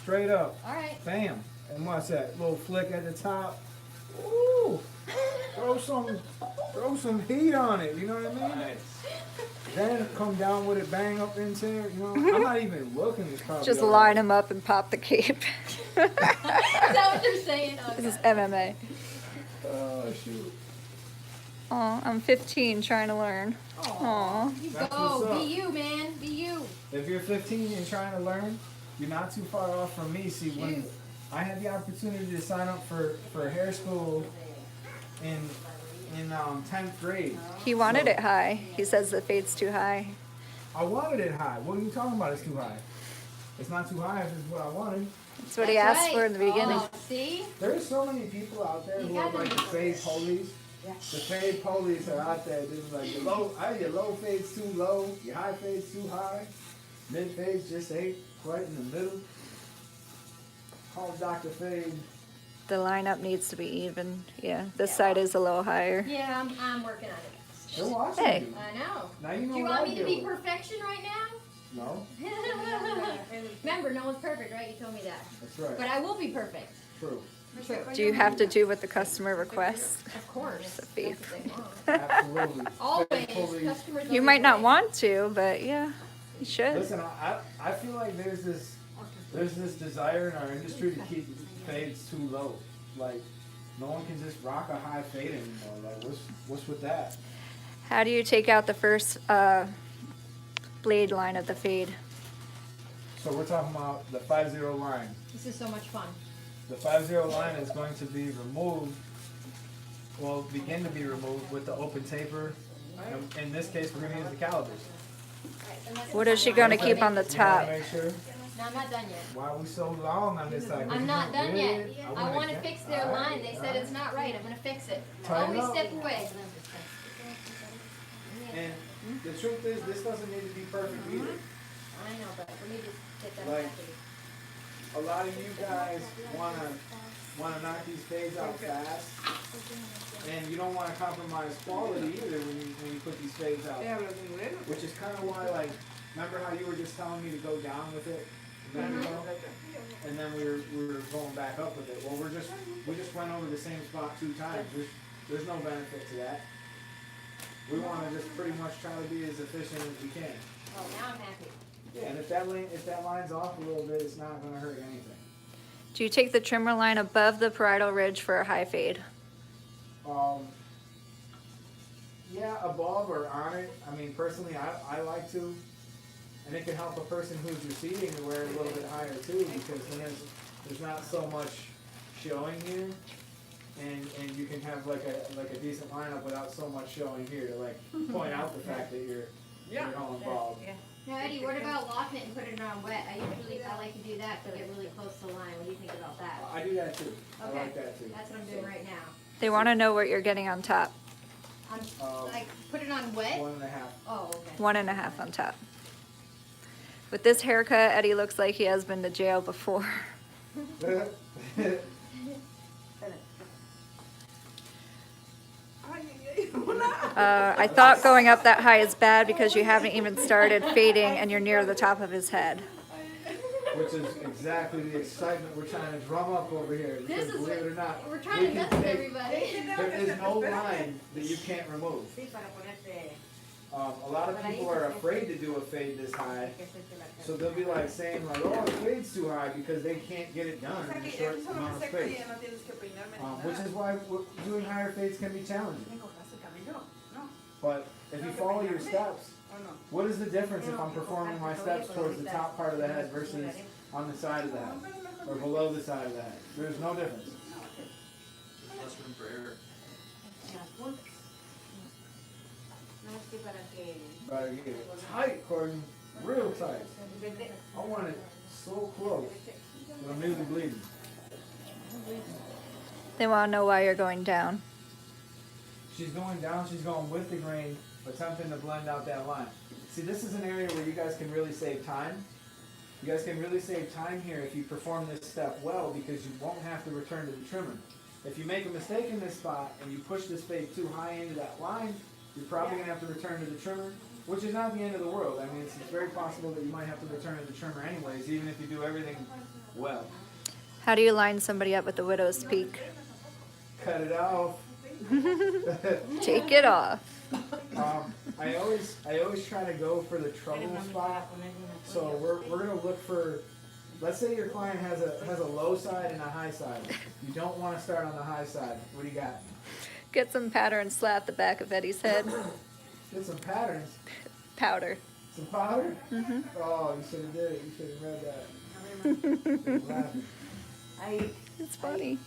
Speaker 1: Straight up.
Speaker 2: All right.
Speaker 1: Bam. And what's that? Little flick at the top. Ooh. Throw some heat on it. You know what I mean? Then come down with it, bang up into it. You know, I'm not even looking. It's probably
Speaker 5: Just
Speaker 1: all
Speaker 5: line
Speaker 1: right.
Speaker 5: them up and pop the cape.
Speaker 2: Is that what they're saying? Oh,
Speaker 5: This is
Speaker 2: God.
Speaker 5: MMA.
Speaker 1: Oh shoot.
Speaker 5: Oh, I'm 15 trying to learn. Aw.
Speaker 2: You
Speaker 1: That's
Speaker 2: go.
Speaker 1: what's up.
Speaker 2: Be you, man. Be you.
Speaker 1: If you're 15 and trying to learn, you're not too far off from me. See, when
Speaker 2: Shoot.
Speaker 1: I had the opportunity to sign up for hair school in 10th grade.
Speaker 5: He wanted
Speaker 1: So,
Speaker 5: it high. He says the fade's too high.
Speaker 1: I wanted it high. What are you talking about? It's too high. It's not too high if it's what I wanted.
Speaker 5: That's what he
Speaker 2: That's
Speaker 5: asked
Speaker 2: right.
Speaker 5: for in the beginning.
Speaker 2: Oh, see?
Speaker 1: There's so many people out there who are like the fade police. The fade police are out there. This is like your low fade's too low, your high fade's too high, mid fade's just ain't quite in the middle. Call Dr. Fade.
Speaker 5: The lineup needs to be even. Yeah, this side is a little higher.
Speaker 2: Yeah, I'm working on it.
Speaker 1: They're watching
Speaker 5: Hey.
Speaker 1: you.
Speaker 2: I know.
Speaker 1: Now you know
Speaker 2: Do you
Speaker 1: what
Speaker 2: want
Speaker 1: I
Speaker 2: me to
Speaker 1: deal
Speaker 2: be
Speaker 1: with.
Speaker 2: perfection right now?
Speaker 1: No,
Speaker 2: Remember, no one's perfect, right? You told me that.
Speaker 1: that's right.
Speaker 2: But I will be perfect.
Speaker 1: True.
Speaker 2: True.
Speaker 5: Do you have to do what the customer requests?
Speaker 2: Of course.
Speaker 5: That's a fee.
Speaker 2: That's what they want.
Speaker 1: Absolutely.
Speaker 2: Always.
Speaker 1: Fade police.
Speaker 2: Customers
Speaker 5: You
Speaker 2: always
Speaker 5: might not
Speaker 2: right.
Speaker 5: want to, but yeah, you should.
Speaker 1: Listen, I feel like there's this desire in our industry to keep fades too low. Like, no one can just rock a high fade anymore. Like, what's with that?
Speaker 5: How do you take out the first blade line of the fade?
Speaker 1: So we're talking about the 5-0 line.
Speaker 2: This is so much fun.
Speaker 1: The 5-0 line is going to be removed, well, begin to be removed with the open taper. And in this case, we're going to use the calibers.
Speaker 5: What is she going to keep on the
Speaker 1: You wanna
Speaker 5: top?
Speaker 1: make sure?
Speaker 2: No, I'm not done yet.
Speaker 1: Why are we so long on this side?
Speaker 2: I'm not done yet. I
Speaker 1: wanna
Speaker 2: want to
Speaker 1: get-
Speaker 2: fix their
Speaker 1: alright,
Speaker 2: line. They said it's not right. I'm going to fix it.
Speaker 1: Tighten
Speaker 2: Always
Speaker 1: up.
Speaker 2: step away.
Speaker 1: And the truth is, this doesn't need to be perfect either.
Speaker 2: I know, but we need to get that
Speaker 1: Like-
Speaker 2: happy.
Speaker 1: A lot of you guys wanna knock these fades out fast, and you don't wanna compromise quality either when you put these fades out. Which is kind of why, like, remember how you were just telling me to go down with it a minute ago? And then we were going back up with it. Well, we just went over the same spot 2 times. There's no benefit to that. We want to just pretty much try to be as efficient as we can.
Speaker 2: Oh, now I'm happy.
Speaker 1: Yeah, and if that line's off a little bit, it's not going to hurt anything.
Speaker 5: Do you take the trimmer line above the parietal ridge for a high fade?
Speaker 1: Yeah, above or on it. I mean, personally, I like to. And it can help a person who's receding to wear it a little bit higher too, because then there's not so much showing here. And you can have like a decent lineup without so much showing here to like point out the fact that you're all involved.
Speaker 2: Now, Eddie, what about locking it and putting it on wet? I like to do that to get really close to the line. What do you think about that?
Speaker 1: I do that too. I
Speaker 2: Okay.
Speaker 1: like that too.
Speaker 2: That's what I'm doing right now.
Speaker 5: They want to know what you're getting on top.
Speaker 2: I'm like put it on wet.
Speaker 1: 1.5.
Speaker 2: Oh, okay.
Speaker 5: 1.5 on top. With this haircut, Eddie looks like he has been to jail before. I thought going up that high is bad because you haven't even started fading and you're near the top of his head.
Speaker 1: which is exactly the excitement we're trying to drum up over here.
Speaker 2: This
Speaker 1: Because
Speaker 2: is
Speaker 1: believe it or
Speaker 2: what
Speaker 1: not,
Speaker 2: we're trying
Speaker 1: we
Speaker 2: to
Speaker 1: can
Speaker 2: mess with
Speaker 1: take-
Speaker 2: everybody.
Speaker 1: there is no line that you can't remove. A lot of people are afraid to do a fade this high, so they'll be like saying like, oh, the fade's too high because they can't get it done in a short amount of space. Which is why doing higher fades can be challenging. But if you follow your steps, what is the difference if I'm performing my steps towards the top part of the head versus on the side of the head or below the side of the head? There's no difference.
Speaker 4: Less room for error.
Speaker 1: Gotta get it tight, Courtney. Real tight. I want it so close that I'm nearly bleeding.
Speaker 5: They want to know why you're going down.
Speaker 1: She's going down, she's going with the grain, attempting to blend out that line. See, this is an area where you guys can really save time. You guys can really save time here if you perform this step well because you won't have to return to the trimmer. If you make a mistake in this spot and you push this fade too high into that line, you're probably going to have to return to the trimmer, which is not the end of the world. I mean, it's very possible that you might have to return to the trimmer anyways, even if you do everything well.
Speaker 5: How do you line somebody up with the widow's peak?
Speaker 1: Cut it off.
Speaker 5: Take it off.
Speaker 1: I always try to go for the trouble spot. So we're gonna look for. Let's say your client has a low side and a high side. You don't want to start on the high side. What do you got?
Speaker 5: Get some powder and slap the back of Eddie's head.
Speaker 1: Get some patterns.
Speaker 5: Powder.
Speaker 1: Some powder. Oh, you should have did it. You should have read that. You're laughing.
Speaker 5: It's funny.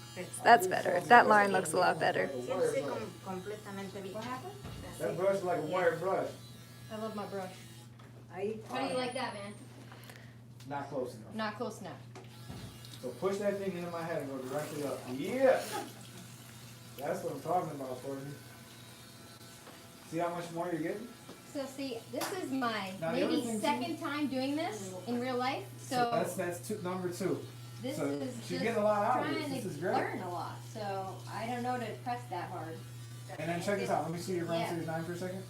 Speaker 5: That's better. That line looks a lot better.
Speaker 1: That brush is like a wire brush.
Speaker 2: I love my brush. How do you like that, man?
Speaker 1: Not close enough.
Speaker 2: Not close enough.
Speaker 1: So push that thing into my head and go directly up. Yeah. That's what I'm talking about, Courtney. See how much more you're getting?
Speaker 2: So see, this is my
Speaker 1: Now, the other
Speaker 2: maybe
Speaker 1: thing,
Speaker 2: second time doing this in real life. So
Speaker 1: that's number 2.
Speaker 2: this
Speaker 1: so
Speaker 2: is
Speaker 1: she's
Speaker 2: just
Speaker 1: getting a lot out of
Speaker 2: trying
Speaker 1: this. This is
Speaker 2: to
Speaker 1: great.
Speaker 2: learn a lot. So I don't know to press that hard.
Speaker 1: And then check this out. Let me see your Run
Speaker 2: Yeah.
Speaker 1: Series 9 for a second.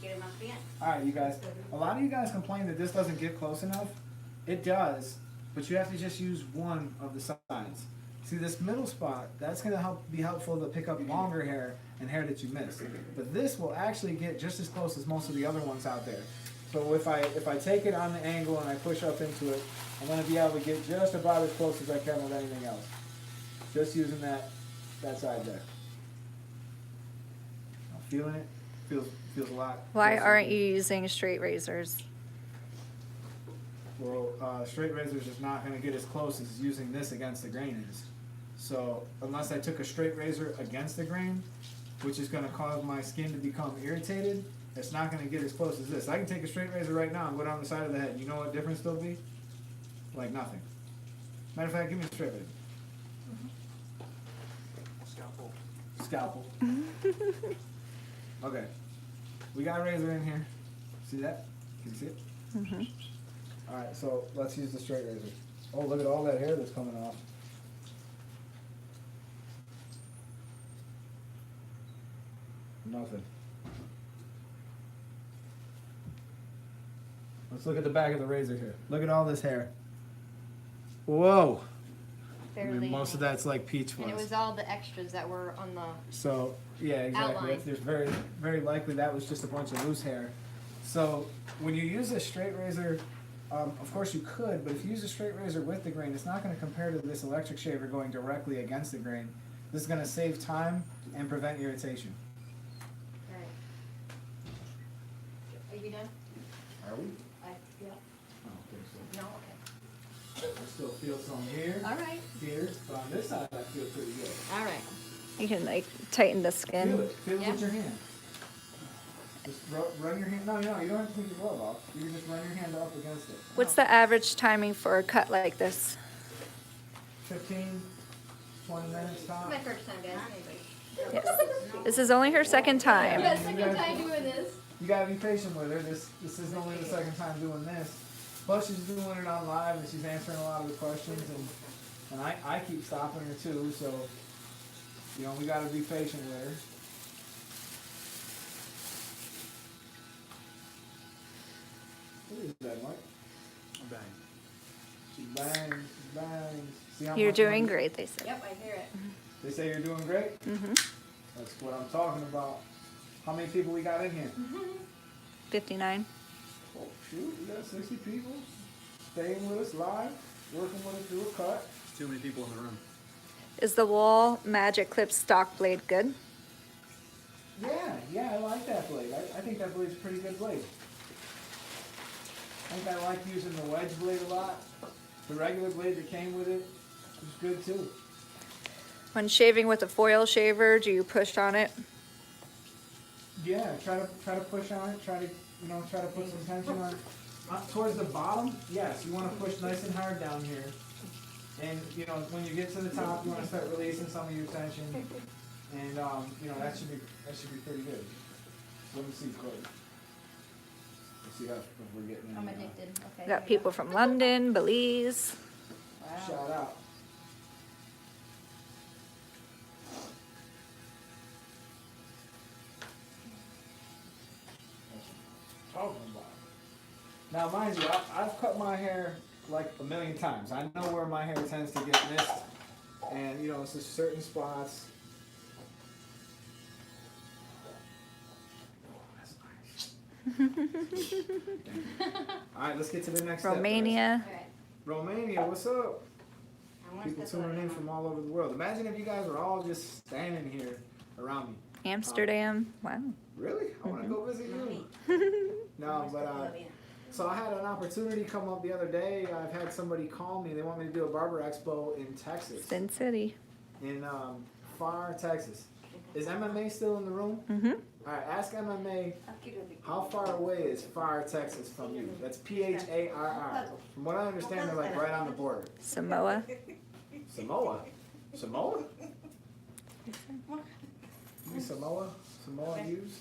Speaker 1: Alright, you guys. A lot of you guys complain that this doesn't get close enough. It does, but you have to just use one of the sides. See this middle spot, that's going to be helpful to pick up longer hair and hair that you missed. But this will actually get just as close as most of the other ones out there. So if I take it on the angle and I push up into it, I'm going to be able to get just about as close as I can with anything else. Just using that side there. I'm feeling it. Feels a lot.
Speaker 5: Why
Speaker 1: closer.
Speaker 5: aren't you using straight razors?
Speaker 1: Well, straight razors is not going to get as close as using this against the grain is. So unless I took a straight razor against the grain, which is going to cause my skin to become irritated, it's not going to get as close as this. I can take a straight razor right now and go down the side of the head. You know what difference there'll be? Like nothing. Matter of fact, give me a straight razor. Scalpel. Okay. We got a razor in here. See that? Can you see it?
Speaker 5: Mm-hmm.
Speaker 1: Alright, so let's use the straight razor. Oh, look at all that hair that's coming off. Nothing. Let's look at the back of the razor here. Look at all this hair. Whoa! I
Speaker 2: Barely.
Speaker 1: mean, most of that's like peach fuzz.
Speaker 2: And it was all the extras that were on the.
Speaker 1: So, yeah, exactly.
Speaker 2: Outline.
Speaker 1: There's very likely that was just a bunch of loose hair. So, when you use a straight razor, of course you could, but if you use a straight razor with the grain, it's not going to compare to this electric shaver going directly against the grain. This is going to save time and prevent irritation.
Speaker 2: Alright. Are you done?
Speaker 1: Are we?
Speaker 2: Yeah.
Speaker 1: Oh, okay, so
Speaker 2: No. Okay.
Speaker 1: I still feel some here,
Speaker 2: All right.
Speaker 1: here, but on this side I feel pretty good.
Speaker 2: All right.
Speaker 5: You can like tighten the
Speaker 1: Feel
Speaker 5: skin.
Speaker 1: it. Feel it
Speaker 2: Yeah.
Speaker 1: with your hand. Just run your hand. No, you don't have to take your glove off. You can just run your hand up against it.
Speaker 5: What's the average timing for a cut like this?
Speaker 1: 15, 20 minutes top.
Speaker 2: My first time, guys.
Speaker 5: Yes. This is only her second time.
Speaker 2: Yeah, second time doing this.
Speaker 1: You gotta be patient with her. This is only the second time doing this. Plus she's doing it on live and she's answering a lot of the questions and I keep stopping her too, so you know we gotta be patient with her. What is that, Mike?
Speaker 4: Bang.
Speaker 1: She bangs, she bangs. See how
Speaker 5: You're
Speaker 1: much
Speaker 5: doing
Speaker 1: money-
Speaker 5: great, they said.
Speaker 2: Yep, I hear it.
Speaker 1: They say you're doing great?
Speaker 5: Mm-hmm.
Speaker 1: That's what I'm talking about. How many people we got in here?
Speaker 5: 59.
Speaker 1: Oh, shoot, we got 60 people staying with us live, working with us through a cut.
Speaker 4: There's too many people in the room.
Speaker 5: Is the wall magic clip stock blade good?
Speaker 1: Yeah, I like that blade. I think that blade's a pretty good blade. I think I like using the wedge blade a lot. The regular blade that came with it was good too.
Speaker 5: When shaving with a foil shaver, do you push on it?
Speaker 1: Yeah, try to push on it. Try to put some tension on. Towards the bottom, yes, you want to push nice and hard down here. And when you get to the top, you want to start releasing some of your tension. And that should be pretty good. Let me see, Corey. Let's see if we're getting any.
Speaker 2: I'm addicted. Okay.
Speaker 5: Got people from London, Belize.
Speaker 2: Wow.
Speaker 1: Shout out. Talking about. Now, mind you, I've cut my hair like a million times. I know where my hair tends to get missed, and it's just certain spots. Oh, that's nice. All right, let's get to the next step, guys.
Speaker 5: Romania.
Speaker 2: All right.
Speaker 1: Romania, what's up?
Speaker 2: I want
Speaker 1: People
Speaker 2: to
Speaker 1: tuning in from all over the world. Imagine if you guys were all just standing here around me.
Speaker 5: Amsterdam. Wow.
Speaker 1: Really? I want to go visit you. No, but so I had an opportunity come up the other day. I've had somebody call me. They want me to do a Barber Expo in Texas,
Speaker 5: Sin City.
Speaker 1: in Far, Texas. Is MMA still in the room?
Speaker 5: Mm-hmm.
Speaker 1: All right, ask MMA how far away is Far, Texas from you? That's Pharr. From what I understand, they're like right on the border.
Speaker 5: Samoa.
Speaker 1: Samoa? Samoa? You Samoa? Samoa use?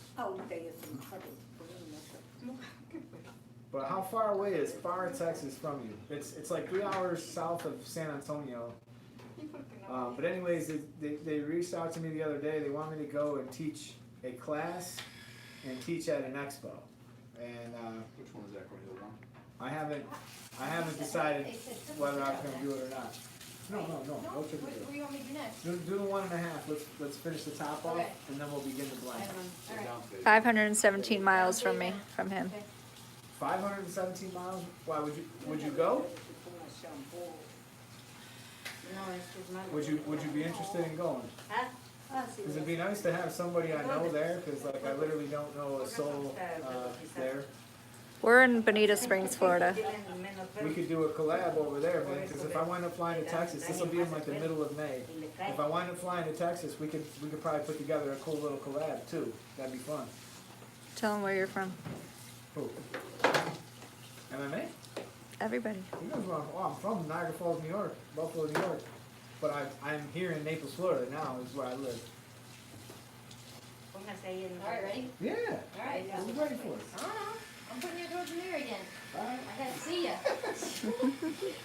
Speaker 1: But how far away is Far, Texas from you? It's like 3 hours south of San Antonio. But anyways, they reached out to me the other day. They want me to go and teach a class and teach at an expo. And
Speaker 4: Which one is that, Corey?
Speaker 1: I haven't decided whether I'm going to do it or not. No.
Speaker 2: What do you want me to do next?
Speaker 1: Do the 1.5. Let's finish the top off,
Speaker 2: Okay.
Speaker 1: and then we'll begin the blend.
Speaker 2: All right.
Speaker 5: 517 miles from me, from him.
Speaker 2: Okay.
Speaker 1: 517 miles. Why would you go? Would you be interested in going? Because it'd be nice to have somebody I know there. Because like I literally don't know a soul there.
Speaker 5: We're in Bonita Springs, Florida.
Speaker 1: We could do a collab over there, man. Because if I wind up flying to Texas, this will be in like the middle of May. If I wind up flying to Texas, we could probably put together a cool little collab too. That'd be fun.
Speaker 5: Tell them where you're from.
Speaker 1: Who? MMA?
Speaker 5: Everybody.
Speaker 1: You guys know I'm from Niagara Falls, New York, Buffalo, New York. But I'm here in Naples, Florida now is where I live.
Speaker 2: All right, ready?
Speaker 1: Yeah.
Speaker 2: All right.
Speaker 1: What are you ready for?
Speaker 2: I don't know. I'm putting you towards the mirror again.
Speaker 1: All right.
Speaker 2: I gotta see ya.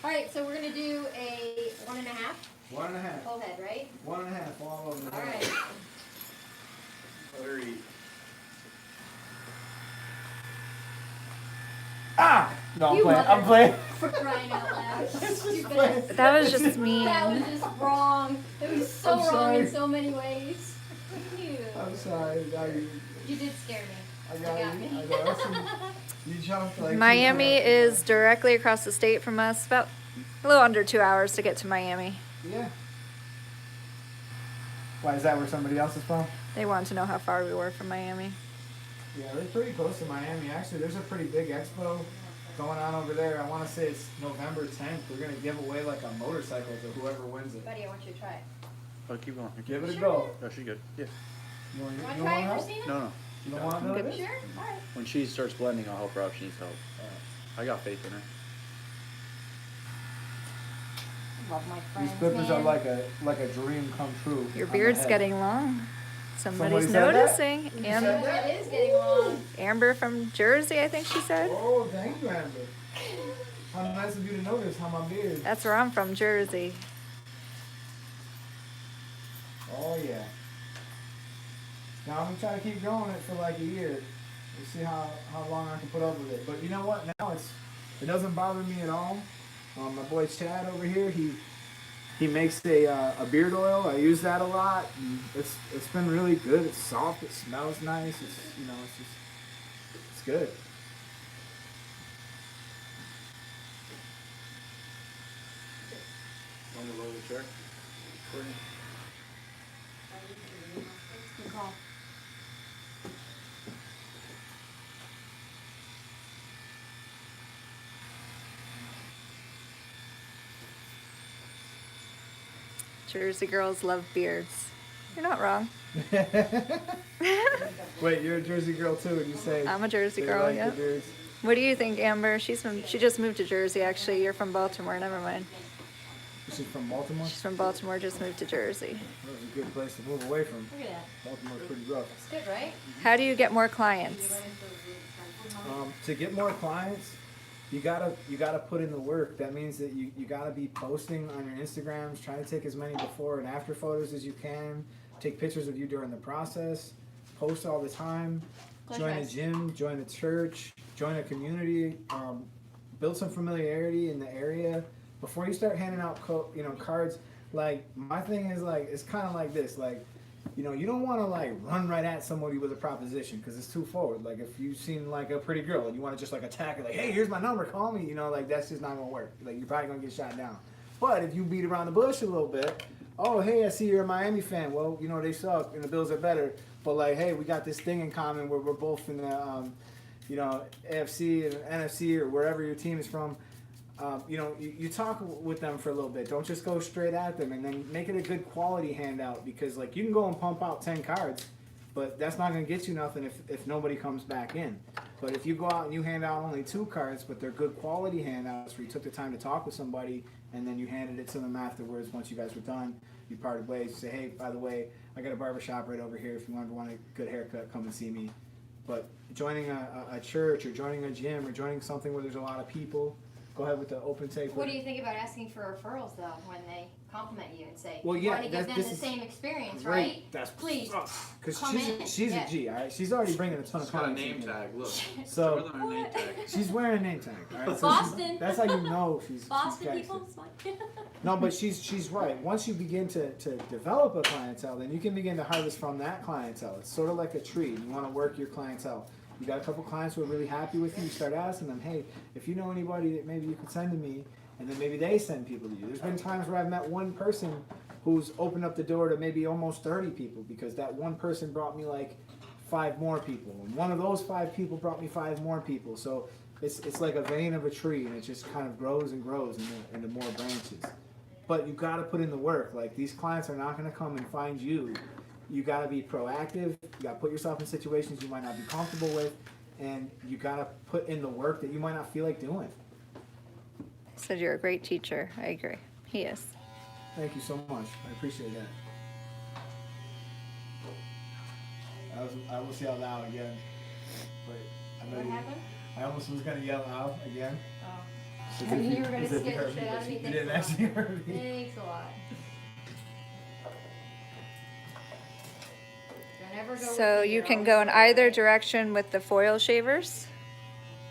Speaker 2: All right, so we're gonna do a 1.5
Speaker 1: 1.5.
Speaker 2: full head, right?
Speaker 1: 1.5 all over the
Speaker 2: All
Speaker 1: head.
Speaker 2: right.
Speaker 4: Very.
Speaker 1: Ah! No, I'm
Speaker 2: You
Speaker 1: playing.
Speaker 2: mother-
Speaker 1: I'm playing.
Speaker 2: For crying out loud. Stupid.
Speaker 1: playing.
Speaker 5: That was just mean.
Speaker 2: That was just wrong. It was so
Speaker 1: I'm
Speaker 2: wrong
Speaker 1: sorry.
Speaker 2: in so many ways. You.
Speaker 1: I'm sorry.
Speaker 2: You did scare me.
Speaker 1: I
Speaker 2: You
Speaker 1: got
Speaker 2: got
Speaker 1: you.
Speaker 2: me.
Speaker 1: I got you. You jumped like.
Speaker 5: Miami is directly across the state from us, about a little under 2 hours to get to Miami.
Speaker 1: Yeah. Why is that where somebody else is from?
Speaker 5: They wanted to know how far we were from Miami.
Speaker 1: Yeah, they're pretty close to Miami. Actually, there's a pretty big expo going on over there. I want to say it's November 10th. They're going to give away like a motorcycle to whoever wins it.
Speaker 2: Buddy, I want you to try it.
Speaker 4: Oh, keep going.
Speaker 1: Give it a go.
Speaker 4: Oh, she's good. Yeah.
Speaker 1: You want
Speaker 2: You
Speaker 1: to
Speaker 2: want
Speaker 1: you
Speaker 2: to try
Speaker 1: want
Speaker 2: it,
Speaker 1: help?
Speaker 2: Christina?
Speaker 4: No.
Speaker 1: You don't want to know
Speaker 5: Good.
Speaker 1: this?
Speaker 2: Sure? All right.
Speaker 4: When she starts blending, I'll help her out if she needs help. I got faith in her.
Speaker 2: Love my
Speaker 1: These
Speaker 2: friends,
Speaker 1: clippers are
Speaker 2: man.
Speaker 1: like a dream come true.
Speaker 5: Your
Speaker 1: on the
Speaker 5: beard's
Speaker 1: head.
Speaker 5: getting long. Somebody's
Speaker 1: Somebody said that?
Speaker 5: noticing.
Speaker 1: You said
Speaker 5: Am-
Speaker 1: that?
Speaker 2: It is getting long.
Speaker 5: Amber from Jersey, I think she said.
Speaker 1: Oh, thank you, Amber. How nice of you to notice how my beard.
Speaker 5: That's where I'm from, Jersey.
Speaker 1: Oh yeah. Now I'm gonna try to keep growing it for like a year. We'll see how long I can put up with it. But you know what? Now it doesn't bother me at all. My boy Chad over here, he makes a beard oil. I use that a lot. And it's been really good. It's soft. It smells nice. It's good.
Speaker 4: On the lower chair.
Speaker 2: Good call.
Speaker 5: Jersey girls love beards. You're not wrong.
Speaker 1: Wait, you're a Jersey girl too, and you say
Speaker 5: I'm a Jersey
Speaker 1: you
Speaker 5: girl,
Speaker 1: like
Speaker 5: yeah.
Speaker 1: the beards?
Speaker 5: What do you think, Amber? She just moved to Jersey, actually. You're from Baltimore, never mind.
Speaker 1: She's from Baltimore.
Speaker 5: She's from Baltimore, just moved to Jersey.
Speaker 1: That was a good place to move away from.
Speaker 2: Look at that.
Speaker 1: Baltimore's pretty rough.
Speaker 2: It's good, right?
Speaker 5: How do you get more clients?
Speaker 1: To get more clients, you gotta put in the work. That means that you gotta be posting on your Instagrams, trying to take as many before and after photos as you can. Take pictures of you during the process. Post all the time.
Speaker 2: Close
Speaker 1: Join
Speaker 2: your
Speaker 1: a
Speaker 2: eyes.
Speaker 1: gym. Join a church. Join a community. Build some familiarity in the area before you start handing out cards. Like my thing is like it's kind of like this. Like you don't want to like run right at somebody with a proposition because it's too forward. Like if you've seen like a pretty girl and you want to just like attack her, like hey, here's my number, call me. Like that's just not gonna work. Like you're probably gonna get shot down. But if you beat around the bush a little bit, oh hey, I see you're a Miami fan. Well, they suck and the Bills are better. But like hey, we got this thing in common where we're both in the AFC and NFC or wherever your team is from. You talk with them for a little bit. Don't just go straight at them, and then make it a good quality handout because like you can go and pump out 10 cards, but that's not going to get you nothing if nobody comes back in. But if you go out and you hand out only 2 cards, but they're good quality handouts where you took the time to talk with somebody and then you handed it to them afterwards once you guys were done, you parted ways, you say, hey, by the way, I got a barber shop right over here. If you want a good haircut, come and see me. But joining a church or joining a gym or joining something where there's a lot of people, go ahead with the open take.
Speaker 2: What do you think about asking for referrals though when they compliment you and say,
Speaker 1: Well,
Speaker 2: you
Speaker 1: yeah,
Speaker 2: want to give them
Speaker 1: this
Speaker 2: the
Speaker 1: is
Speaker 2: same experience,
Speaker 1: great.
Speaker 2: right?
Speaker 1: That's
Speaker 2: Please.
Speaker 1: Because
Speaker 2: come in.
Speaker 1: she's
Speaker 2: Yeah.
Speaker 1: a G, all right? She's already bringing a ton of
Speaker 4: It's got a
Speaker 1: clients
Speaker 4: name
Speaker 1: in here.
Speaker 4: tag. Look.
Speaker 1: So
Speaker 4: Show them her name tag.
Speaker 1: she's wearing a name tag, all right? So
Speaker 2: Boston.
Speaker 1: that's how you know she's
Speaker 2: Boston
Speaker 1: gangster.
Speaker 2: people, it's fine.
Speaker 1: No, but she's right. Once you begin to develop a clientele, then you can begin to harvest from that clientele. It's sort of like a tree. You want to work your clientele. You got a couple clients who are really happy with you. You start asking them, hey, if you know anybody that maybe you could send to me, and then maybe they send people to you. There's been times where I've met one person who's opened up the door to maybe almost 30 people because that one person brought me like 5 more people. And one of those 5 people brought me 5 more people. So it's like a vein of a tree, and it just kind of grows and grows into more branches. But you got to put in the work. Like these clients are not going to come and find you. You got to be proactive. You got to put yourself in situations you might not be comfortable with, and you got to put in the work that you might not feel like doing.
Speaker 5: Said you're a great teacher. I agree. He is.
Speaker 1: Thank you so much. I appreciate that. I will yell loud again, but I know
Speaker 2: What happened?
Speaker 1: I almost was gonna yell out again.
Speaker 2: Oh.
Speaker 1: So
Speaker 2: I knew you were
Speaker 1: as
Speaker 2: gonna
Speaker 1: if
Speaker 2: scare
Speaker 1: heard
Speaker 2: the
Speaker 1: me,
Speaker 2: shit out
Speaker 1: but
Speaker 2: of me.
Speaker 1: you
Speaker 2: Thanks
Speaker 1: didn't
Speaker 2: a lot.
Speaker 1: actually hear me.
Speaker 2: Thanks a lot. Don't ever go
Speaker 5: So
Speaker 2: with me,
Speaker 5: you
Speaker 2: you're
Speaker 5: can
Speaker 2: always
Speaker 5: go in
Speaker 2: right.
Speaker 5: either direction with the foil shavers.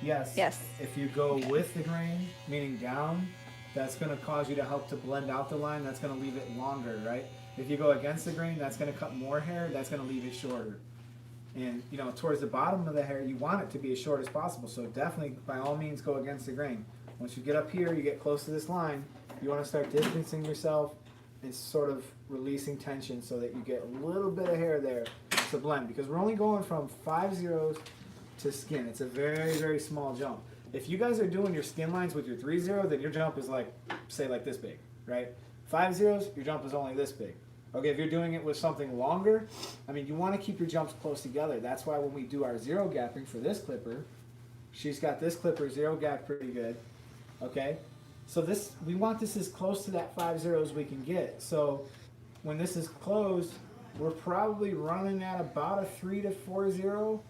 Speaker 1: Yes.
Speaker 5: Yes.
Speaker 1: If you go with the grain, meaning down, that's going to cause you to help to blend out the line. That's going to leave it longer, right? If you go against the grain, that's going to cut more hair. That's going to leave it shorter. And, towards the bottom of the hair, you want it to be as short as possible. So definitely, by all means, go against the grain. Once you get up here, you get close to this line, you want to start distancing yourself and sort of releasing tension so that you get a little bit of hair there to blend. Because we're only going from 5 zeros to skin. It's a very, very small jump. If you guys are doing your skin lines with your 3-0, then your jump is like, say like this big, right? 5 zeros, your jump is only this big. Okay, if you're doing it with something longer, you want to keep your jumps close together. That's why when we do our zero gapping for this clipper, she's got this clipper zero gap pretty good, okay? So we want this as close to that 5-0 as we can get. So when this is closed, we're probably running at about a 3 to 4-0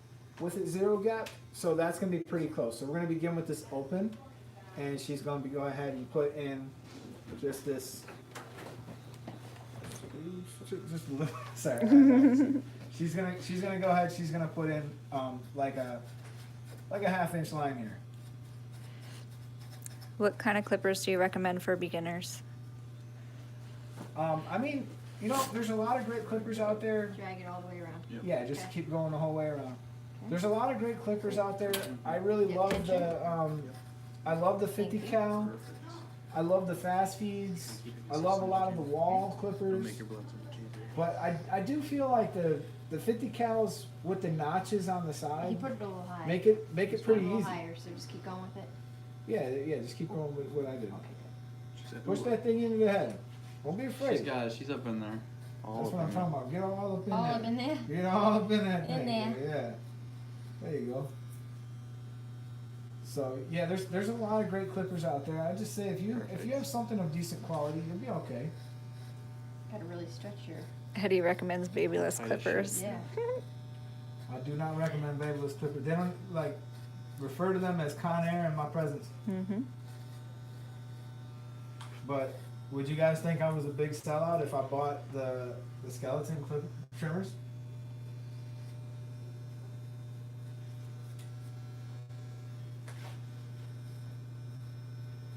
Speaker 1: with it zero gap. So that's going to be pretty close. So we're going to begin with this open, and she's going to go ahead and put in just this. Just a little, sorry. she's gonna go ahead. She's gonna put in like a 1/2 inch line here.
Speaker 5: What kind of clippers do you recommend for beginners?
Speaker 1: I mean, you know, there's a lot of great clippers out there.
Speaker 2: Drag it all the way around.
Speaker 1: Yeah, just
Speaker 2: Okay.
Speaker 1: keep going the whole way around. There's a lot of great clippers out there. I really
Speaker 2: Yeah,
Speaker 1: love
Speaker 2: tension.
Speaker 1: I love the 50 cal. I love the fast feeds. I love a lot of the wall clippers. But I do feel like the 50 cals with the notches on the
Speaker 2: He
Speaker 1: side
Speaker 2: put it a little high.
Speaker 1: make it
Speaker 2: Just
Speaker 1: pretty
Speaker 2: a little
Speaker 1: easy.
Speaker 2: higher, so just keep going with it.
Speaker 1: Yeah, just keep going with what I did.
Speaker 2: Okay, good.
Speaker 1: Push that thing into the head. Don't be afraid.
Speaker 4: She's got it. She's up in there.
Speaker 1: That's what I'm talking about. Get all up in
Speaker 2: All
Speaker 1: there.
Speaker 2: up in there.
Speaker 1: Get all up in that
Speaker 2: In
Speaker 1: thing.
Speaker 2: there.
Speaker 1: Yeah. There you go. So yeah, there's a lot of great clippers out there. I just say if you have something of decent quality, you'll be okay.
Speaker 2: Gotta really stretch your.
Speaker 5: Eddie recommends babyless
Speaker 4: I
Speaker 5: clippers.
Speaker 2: Yeah.
Speaker 1: I do not recommend babyless clippers. They don't like refer to them as Con Air in my presence.
Speaker 5: Mm-hmm.
Speaker 1: But would you guys think I was a big sellout if I bought the skeleton clip trimmers?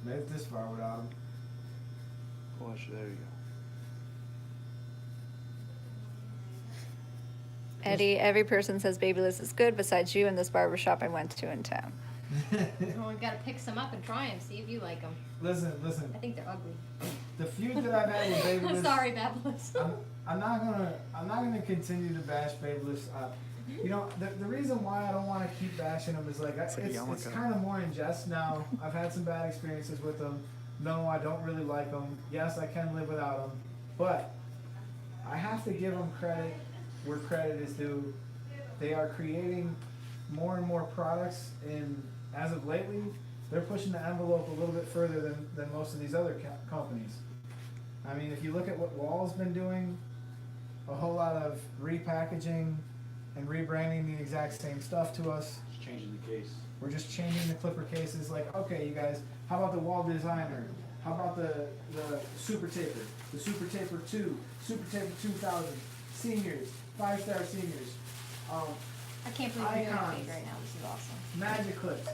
Speaker 1: Made it this far without them.
Speaker 4: Push. There you go.
Speaker 5: Eddie, every person says babyless is good besides you and this barber shop I went to in town.
Speaker 2: Well, we've gotta pick some up and try them, see if you like them.
Speaker 1: Listen.
Speaker 2: I think they're ugly.
Speaker 1: The few that I've had with
Speaker 2: I'm
Speaker 1: babyless,
Speaker 2: sorry, Babyless.
Speaker 1: I'm not gonna continue to bash babyless. You know, the reason why I don't want to keep bashing them is like it's kind of more in jest now. I've had some bad experiences with them. No, I don't really like them. Yes, I can live without them, but I have to give them credit where credit is due. They are creating more and more products, and as of lately, they're pushing the envelope a little bit further than most of these other companies. I mean, if you look at what Wall's been doing, a whole lot of repackaging and rebranding the exact same stuff to us.
Speaker 4: Just changing the case.
Speaker 1: We're just changing the clipper cases. Like, okay, you guys, how about the Wall Designer? How about the Super Taper? The Super Taper 2, Super Taper 2000, seniors, 5-star seniors,
Speaker 2: I can't believe you're doing a
Speaker 1: Icons.
Speaker 2: fade right now. This is awesome.
Speaker 1: Magic Clips.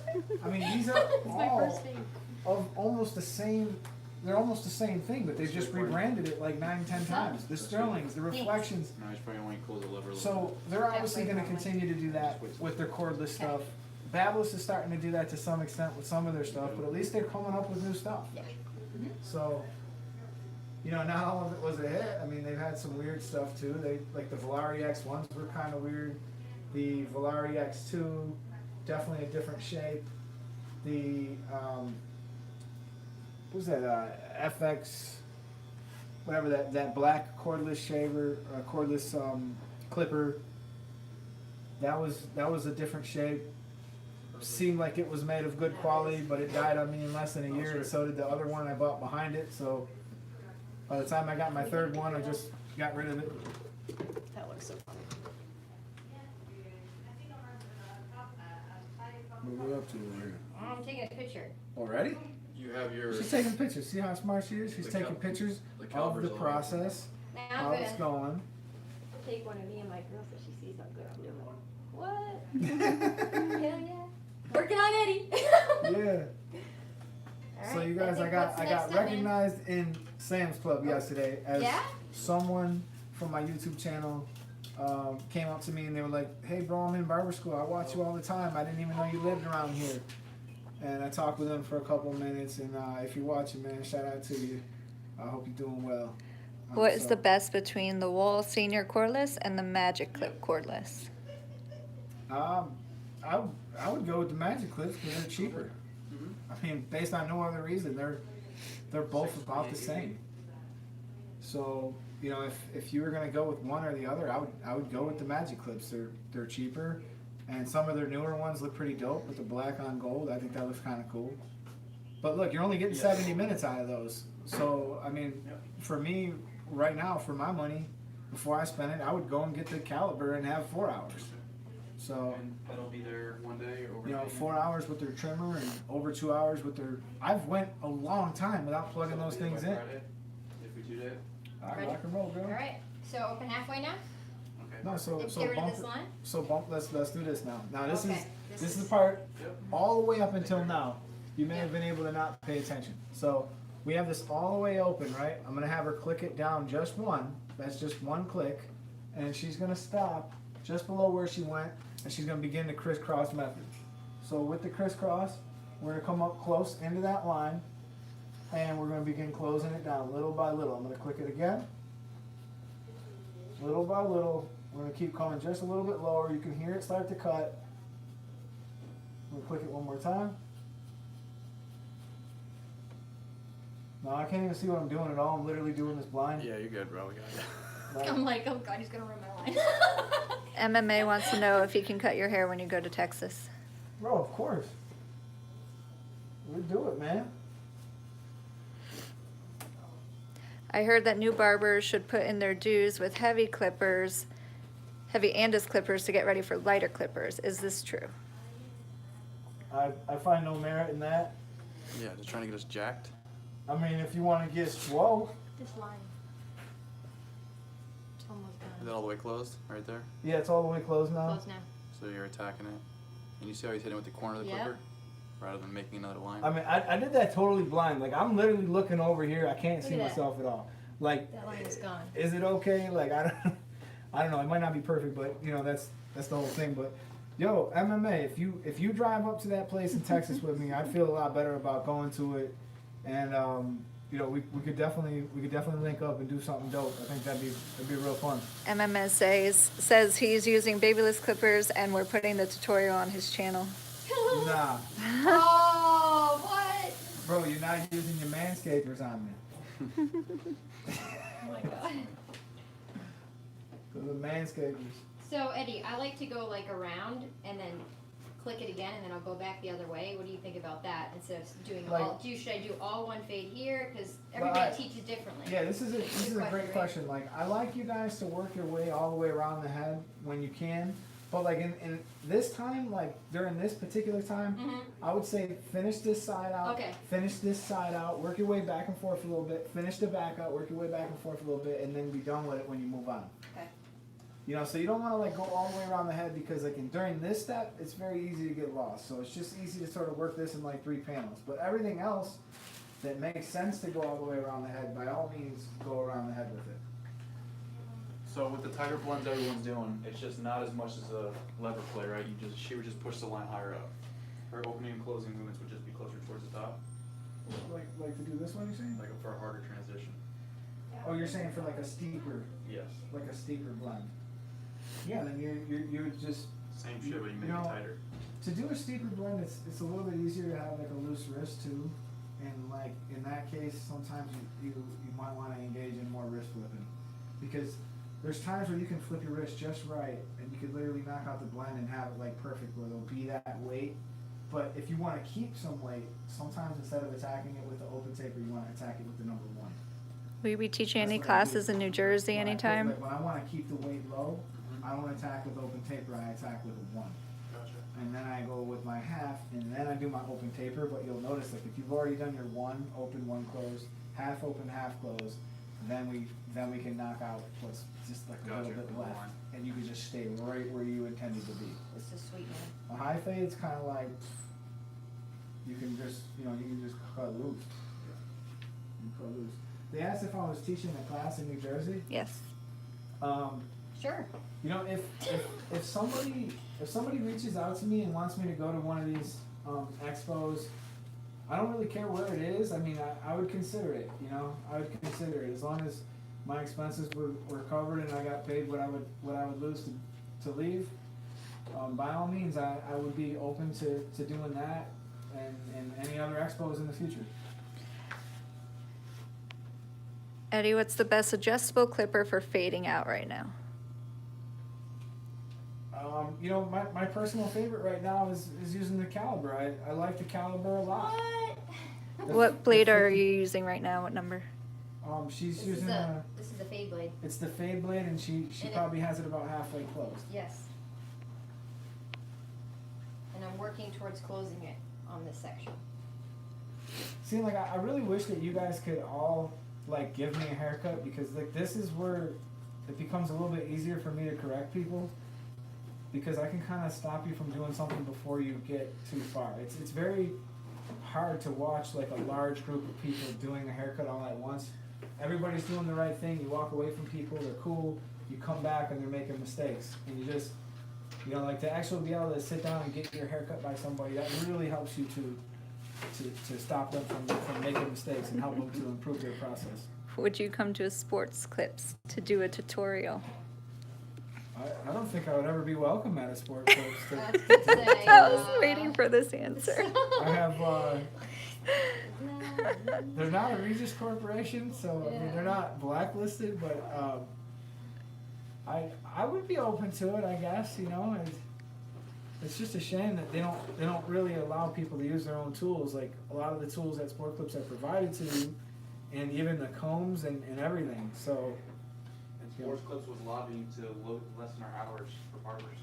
Speaker 1: I mean, these are
Speaker 2: It's my
Speaker 1: all
Speaker 2: first fade.
Speaker 1: of almost the same. They're almost the same thing, but they've just rebranded it like 9-10 times. The Sterlings, the Reflections.
Speaker 4: No, he's probably going to close the lever a little
Speaker 1: So they're obviously going to continue to do that with their cordless stuff. Babyless is starting to do that to some extent with some of their stuff, but at least they're coming up with new stuff.
Speaker 2: Yeah.
Speaker 1: So, you know, not all of it was a hit. I mean, they've had some weird stuff too. They like the Volari X1s were kind of weird. The Volari X2, definitely a different shape. The what was that FX, whatever that black cordless shaver, cordless clipper. That was a different shape. Seemed like it was made of good quality, but it died on me in less than a year, and so did the other one I bought behind it. So by the time I got my third one, I just got rid of it.
Speaker 2: That looks so funny.
Speaker 1: What are we up to over here?
Speaker 2: I'm taking a picture.
Speaker 1: Already?
Speaker 4: You have your.
Speaker 1: She's taking pictures. See how smart she is? She's
Speaker 4: The
Speaker 1: taking
Speaker 4: cal-
Speaker 1: pictures
Speaker 4: the
Speaker 1: of
Speaker 4: caliber's
Speaker 1: the
Speaker 4: on.
Speaker 1: process,
Speaker 2: Now
Speaker 1: how
Speaker 2: I'm
Speaker 1: it's
Speaker 2: gonna
Speaker 1: going.
Speaker 2: take one of me and my girl so she sees how good I'm doing. What? Hell yeah. Working on Eddie.
Speaker 1: Yeah.
Speaker 2: All
Speaker 1: So
Speaker 2: right,
Speaker 1: you guys,
Speaker 2: think
Speaker 1: I
Speaker 2: what's
Speaker 1: got
Speaker 2: the next step, man?
Speaker 1: recognized in Sam's Club yesterday as
Speaker 2: Yeah?
Speaker 1: someone from my YouTube channel came up to me and they were like, "Hey bro, I'm in barber school. I watch you all the time. I didn't even know you lived around here." And I talked with them for a couple of minutes. And if you're watching, man, shout out to you. I hope you're doing well.
Speaker 5: What is
Speaker 1: So,
Speaker 5: the best between the Wall Senior cordless and the Magic Clip cordless?
Speaker 1: I would go with the Magic Clips because they're cheaper. I mean, based on no other reason, they're both about the same. So you know, if you were gonna go with one or the other, I would go with the Magic Clips. They're cheaper, and some of their newer ones look pretty dope with the black on gold. I think that looks kind of cool. But look, you're only getting 70 minutes out of those. So I mean, for me right now, for my money, before I spend it, I would go and get the caliber and have 4 hours. So
Speaker 4: And that'll be there one day or.
Speaker 1: you know, 4 hours with their trimmer and over 2 hours with their. I've went a long time without plugging those things in.
Speaker 4: If we do that.
Speaker 1: All right,
Speaker 2: Ready?
Speaker 1: rock and roll, girl.
Speaker 2: All right. So open halfway now.
Speaker 4: Okay.
Speaker 1: No, so
Speaker 2: Let's
Speaker 1: so
Speaker 2: get rid of
Speaker 1: bump.
Speaker 2: this line.
Speaker 1: So bump. Let's do this now. Now this
Speaker 2: Okay,
Speaker 1: is
Speaker 2: this
Speaker 1: this is
Speaker 2: is-
Speaker 1: the part
Speaker 4: Yep.
Speaker 1: all the way up until now. you may have been able to not pay attention. So we have this all the way open, right? I'm gonna have her click it down just one. That's just one click. And she's gonna stop just below where she went, and she's gonna begin the crisscross method. So with the crisscross, we're gonna come up close into that line, and we're gonna begin closing it down little by little. I'm gonna click it again. Little by little, we're gonna keep coming just a little bit lower. You can hear it start to cut. I'm gonna click it one more time. No, I can't even see what I'm doing at all. I'm literally doing this blind.
Speaker 4: Yeah, you're good, bro. We got it.
Speaker 1: Like,
Speaker 2: I'm like, oh god, he's gonna ruin my line.
Speaker 5: MMA wants to know if he can cut your hair when you go to Texas.
Speaker 1: bro, of course. We'll do it, man.
Speaker 5: I heard that new barbers should put in their dues with heavy clippers, heavy Andis clippers to get ready for lighter clippers. Is this true?
Speaker 1: I find no merit in that.
Speaker 4: Yeah, just trying to get us jacked.
Speaker 1: I mean, if you want to get swole,
Speaker 2: This line. It's almost
Speaker 4: Is
Speaker 2: done.
Speaker 4: that all the way closed? Right there?
Speaker 1: yeah, it's all the way closed now.
Speaker 2: Close now.
Speaker 4: So you're attacking it. And you see how he's hitting with the corner of the
Speaker 2: Yep.
Speaker 4: clipper? Rather than making another line.
Speaker 1: I mean, I did that totally blind. Like, I'm literally looking over here. I can't
Speaker 2: Look
Speaker 1: see
Speaker 2: at that.
Speaker 1: myself at all. Like,
Speaker 2: That line is gone.
Speaker 1: is it okay? Like, I don't know. It might not be perfect, but you know, that's the whole thing. But yo, MMA, if you drive up to that place in Texas with me, I'd feel a lot better about going to it. And you know, we could definitely link up and do something dope. I think that'd be real fun.
Speaker 5: MMS says he's using babyless clippers and we're putting the tutorial on his channel.
Speaker 1: Nah,
Speaker 2: Oh, what?
Speaker 1: bro, you're not using your manscapers on me.
Speaker 2: Oh my god.
Speaker 1: The manscapers.
Speaker 2: So Eddie, I like to go like around and then click it again, and then I'll go back the other way. What do you think about that? Instead of doing
Speaker 1: Like-
Speaker 2: all, should I do all one fade here? Because
Speaker 1: Well,
Speaker 2: everybody teaches differently.
Speaker 1: Yeah, this is a
Speaker 2: question,
Speaker 1: great
Speaker 2: right?
Speaker 1: question. Like, I like you guys to work your way all the way around the head when you can. But like in this time, like during this particular time,
Speaker 2: Mhm.
Speaker 1: I would say finish this side out.
Speaker 2: Okay.
Speaker 1: Finish this side out. Work your way back and forth a little bit. Finish the back out. Work your way back and forth a little bit, and then be done with it when you move on.
Speaker 2: Okay.
Speaker 1: You know, so you don't want to like go all the way around the head because like during this step, it's very easy to get lost. So it's just easy to sort of work this in like 3 panels. But everything else that makes sense to go all the way around the head, by all means, go around the head with it.
Speaker 4: So with the tighter blends everyone's doing, it's just not as much as a lever play, right? She would just push the line higher up. Her opening and closing movements would just be closer towards the top,
Speaker 1: Like to do this one, you're saying?
Speaker 4: like for a harder transition.
Speaker 1: Oh, you're saying for like a steeper
Speaker 4: Yes.
Speaker 1: blend. Yeah, then you would just
Speaker 4: Same shit, but you make
Speaker 1: You know,
Speaker 4: it tighter.
Speaker 1: to do a steeper blend. It's a little bit easier to have like a loose wrist too, and like in that case, sometimes you might want to engage in more wrist flipping, because there's times where you can flip your wrist just right, and you could literally knock out the blend and have it like perfect where there'll be that weight. But if you want to keep some weight, sometimes instead of attacking it with the open taper, you want to attack it with the number 1.
Speaker 5: Will you be teaching
Speaker 1: That's
Speaker 5: any
Speaker 1: what I
Speaker 5: classes
Speaker 1: do.
Speaker 5: in New Jersey
Speaker 1: When I put,
Speaker 5: anytime?
Speaker 1: like, when I want to keep the weight low, I don't attack with open taper. I attack with a 1,
Speaker 4: Gotcha.
Speaker 1: and then I go with my half, and then I do my open taper. But you'll notice, like if you've already done your 1 open, 1 closed, half open, half closed, then we can knock out what's just like a
Speaker 4: Gotcha.
Speaker 1: little bit
Speaker 4: Line.
Speaker 1: left, and you can just stay right where you intended to be.
Speaker 2: This is sweet, man.
Speaker 1: A high fade's kind of like you can just cut loose. You cut loose. They asked if I was teaching a class in New Jersey.
Speaker 5: Yes.
Speaker 2: Sure.
Speaker 1: You know, if somebody reaches out to me and wants me to go to one of these expos, I don't really care where it is. I mean, I would consider it. You know, I would consider it as long as my expenses were covered and I got paid what I would lose to leave. By all means, I would be open to doing that and any other expos in the future.
Speaker 5: Eddie, what's the best adjustable clipper for fading out right now?
Speaker 1: You know, my personal favorite right now is using the Caliber. I like the Caliber a lot.
Speaker 2: What?
Speaker 5: What blade are you using right now? What number?
Speaker 1: She's
Speaker 2: This
Speaker 1: using
Speaker 2: is a fade blade.
Speaker 1: it's the fade blade, and she
Speaker 2: And it-
Speaker 1: probably has it about halfway closed.
Speaker 2: Yes. And I'm working towards closing it on this section.
Speaker 1: See, like I really wish that you guys could all like give me a haircut, because like this is where it becomes a little bit easier for me to correct people, because I can kind of stop you from doing something before you get too far. It's very hard to watch like a large group of people doing a haircut all at once. Everybody's doing the right thing. You walk away from people, they're cool. You come back and they're making mistakes, and you just, you know, like to actually be able to sit down and get your haircut by somebody, that really helps you to stop them from making mistakes and help them to improve their process.
Speaker 5: Would you come to a sports clips to do a tutorial?
Speaker 1: I don't think I would ever be welcome at a sport club.
Speaker 2: That's to say,
Speaker 5: I was waiting for this answer.
Speaker 1: I have,
Speaker 2: No.
Speaker 1: they're not a Regis Corporation, so I mean, they're not blacklisted, but I would be open to it, I guess, you know. It's just a shame that they don't really allow people to use their own tools, like a lot of the tools that sport clips are provided to you, and even the combs and everything, so.
Speaker 4: And Sports Clips was lobbying to lessen our hours for barbers.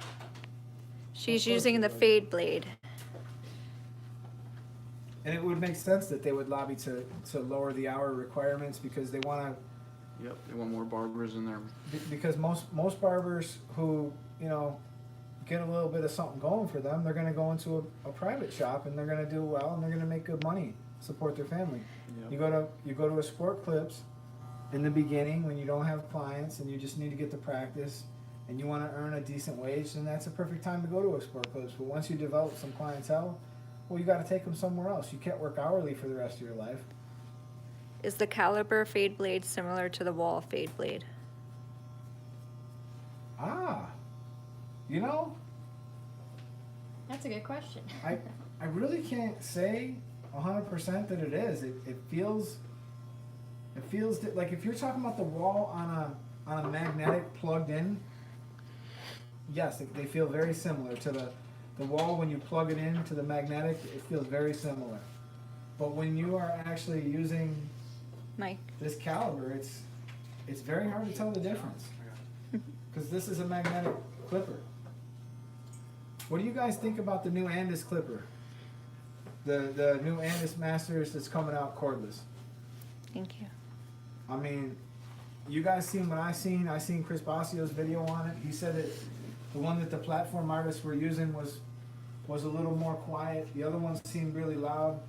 Speaker 5: She's using the fade blade.
Speaker 1: And it would make sense that they would lobby to lower the hour requirements because they want to.
Speaker 4: Yep, they want more barbers in there.
Speaker 1: Because most barbers who, you know, get a little bit of something going for them, they're going to go into a private shop and they're going to do well and they're going to make good money, support their family.
Speaker 4: Yep.
Speaker 1: You go to a Sport Clips in the beginning when you don't have clients and you just need to get the practice and you want to earn a decent wage, then that's a perfect time to go to a Sport Clips. But once you develop some clientele, well, you got to take them somewhere else. You can't work hourly for the rest of your life.
Speaker 5: Is the caliber fade blade similar to the wall fade blade?
Speaker 1: You know,
Speaker 2: That's a good question.
Speaker 1: I really can't say 100% that it is. It feels like if you're talking about the wall on a magnetic plugged in, yes, they feel very similar to the wall when you plug it in to the magnetic. It feels very similar. But when you are actually using
Speaker 5: Mike?
Speaker 1: this caliber, it's very hard to tell the difference because this is a magnetic clipper. What do you guys think about the new Andis clipper? The new Andis Masters that's coming out cordless.
Speaker 5: Thank you.
Speaker 1: I mean, you guys seen what I seen. I seen Chris Bassio's video on it. He said that the one that the platform artists were using was a little more quiet. The other ones seemed really loud.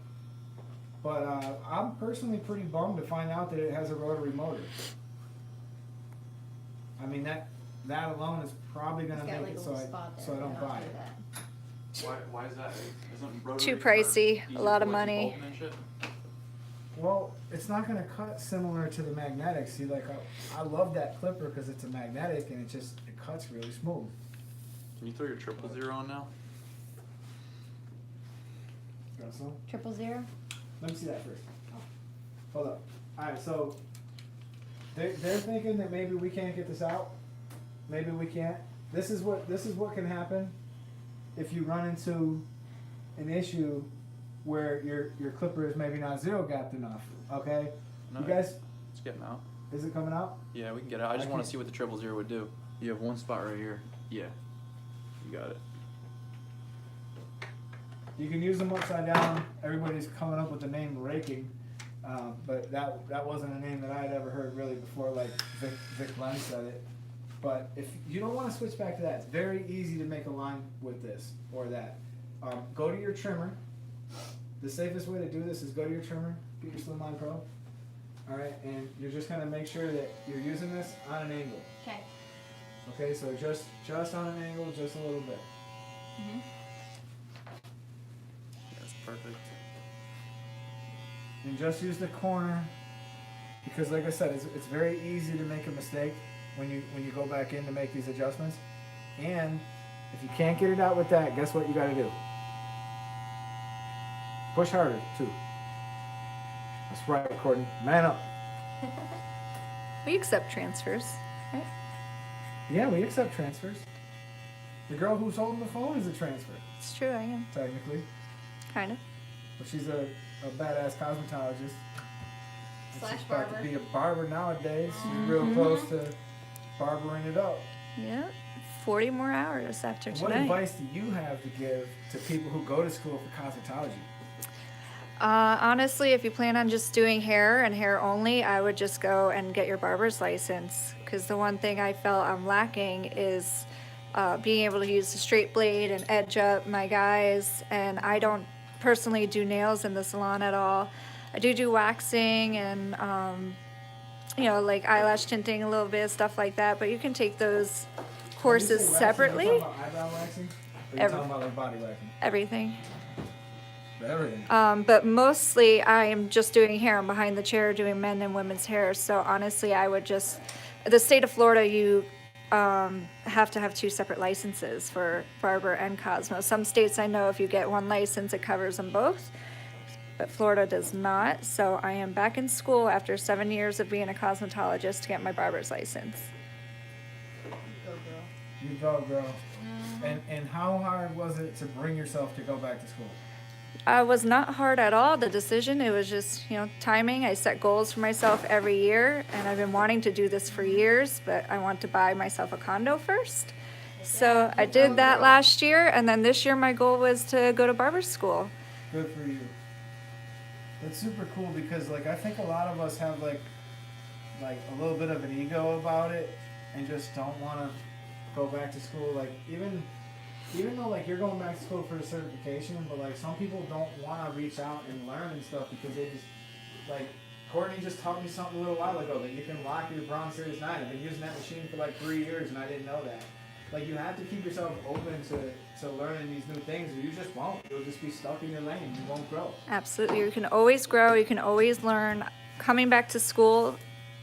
Speaker 1: But I'm personally pretty bummed to find out that it has a rotary motor. I mean, that alone is probably going to
Speaker 2: It's got
Speaker 1: make
Speaker 2: like
Speaker 1: it
Speaker 2: a
Speaker 1: so
Speaker 2: little spot there.
Speaker 1: I don't
Speaker 2: I'll
Speaker 1: buy
Speaker 2: do
Speaker 1: it.
Speaker 2: that.
Speaker 4: Why is that? Isn't rotary
Speaker 5: Too
Speaker 4: for
Speaker 5: pricey,
Speaker 4: easy
Speaker 5: a lot of
Speaker 4: collecting
Speaker 5: money.
Speaker 4: pulp and shit?
Speaker 1: Well, it's not going to cut similar to the magnetic. See, like I love that clipper because it's a magnetic and it cuts really smooth.
Speaker 4: Can you throw your 000 on now?
Speaker 1: Got some?
Speaker 2: 000?
Speaker 1: Let me see that first. Hold up. All right, so they're thinking that maybe we can't get this out. Maybe we can't. This is what can happen if you run into an issue where your clipper is maybe not zero gapped enough. Okay,
Speaker 4: No,
Speaker 1: you guys,
Speaker 4: It's getting out.
Speaker 1: is it coming out?
Speaker 4: Yeah, we can get it out. I just want
Speaker 1: Okay.
Speaker 4: to see what the 000 would do. You have one spot right here. Yeah. You got it.
Speaker 1: You can use them upside down. Everybody's coming up with the name raking, but that wasn't a name that I had ever heard really before. Like Vic Glenn said it. But if you don't want to switch back to that, it's very easy to make a line with this or that. Go to your trimmer. The safest way to do this is go to your trimmer, get your Slimline Pro. All right, and you're just gonna make sure that you're using this on an angle.
Speaker 2: Okay.
Speaker 1: Okay, so just on an angle, just a little bit.
Speaker 2: Mm-hmm.
Speaker 4: That's perfect.
Speaker 1: And just use the corner, because like I said, it's very easy to make a mistake when you go back in to make these adjustments. And if you can't get it out with that, guess what you got to do? Push harder too. That's right, Courtney. Man up.
Speaker 5: We accept transfers, right?
Speaker 1: Yeah, we accept transfers. The girl who's holding the phone is a transfer,
Speaker 5: It's true, I am.
Speaker 1: technically.
Speaker 5: Kind of.
Speaker 1: But she's a badass cosmetologist. And
Speaker 2: Slash
Speaker 1: she's about
Speaker 2: barber.
Speaker 1: to be a barber nowadays. She's real
Speaker 5: Mhm.
Speaker 1: close to barbering it up.
Speaker 5: Yeah. 40 more hours after
Speaker 1: What
Speaker 5: tonight.
Speaker 1: advice do you have to give to people who go to school for cosmetology?
Speaker 5: Honestly, if you plan on just doing hair and hair only, I would just go and get your barber's license. Because the one thing I felt I'm lacking is being able to use the straight blade and edge up my guys. And I don't personally do nails in the salon at all. I do waxing and, you know, like eyelash tinting, a little bit of stuff like that, but you can take those courses separately.
Speaker 1: You talking about eyebrow waxing? Or you talking about like body waxing?
Speaker 5: Everything.
Speaker 1: Everything.
Speaker 5: But mostly I am just doing hair. I'm behind the chair doing men and women's hair. So honestly, I would just, the state of Florida, you have to have 2 separate licenses for barber and Cosmo. Some states I know if you get 1 license, it covers them both. But Florida does not. So I am back in school after 7 years of being a cosmetologist to get my barber's license.
Speaker 1: You go, girl. And how hard was it to bring yourself to go back to school?
Speaker 5: It was not hard at all, the decision. It was just, you know, timing. I set goals for myself every year, and I've been wanting to do this for years, but I want to buy myself a condo first. So I did that last year, and then this year my goal was to go to barber school.
Speaker 1: Good for you. That's super cool because, like, I think a lot of us have, like a little bit of an ego about it and just don't want to go back to school. Like, even though, like, you're going back to school for the certification, but, like, some people don't want to reach out and learn and stuff because they just, like, Courtney just taught me something a little while ago that you can lock your Bronze Series 9. I've been using that machine for, like, 3 years, and I didn't know that. Like, you have to keep yourself open to learning these new things, or you just won't. You'll just be stuck in your lane. You won't grow.
Speaker 5: Absolutely. You can always grow. You can always learn. Coming back to school,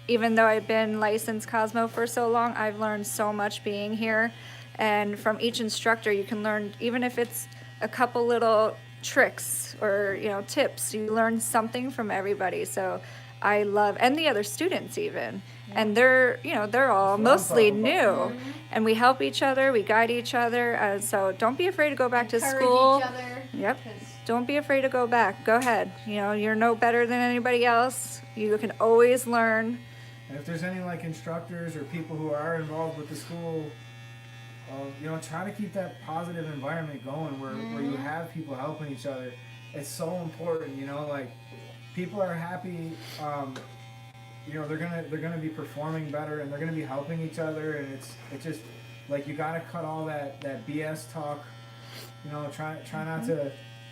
Speaker 5: even though I've been licensed Cosmo for so long, I've learned so much being here. And from each instructor, you can learn, even if it's a couple little tricks or, you know, tips, you learn something from everybody. So I love, and the other students even. And they're, you know, they're all mostly new. And we help each other, we guide each other. So don't be afraid to go back to
Speaker 2: Encourage
Speaker 5: school.
Speaker 2: each other.
Speaker 5: Yep.
Speaker 2: 'Cause
Speaker 5: Don't be afraid to go back. Go ahead. You know, you're no better than anybody else. You can always learn.
Speaker 1: And if there's any, like, instructors or people who are involved with the school, you know, try to keep that positive environment going where you have people helping each other. It's so important, you know, like, people are happy, you know, they're gonna be performing better and they're gonna be helping each other, and it's just, like, you gotta cut all that BS talk, you know, try not to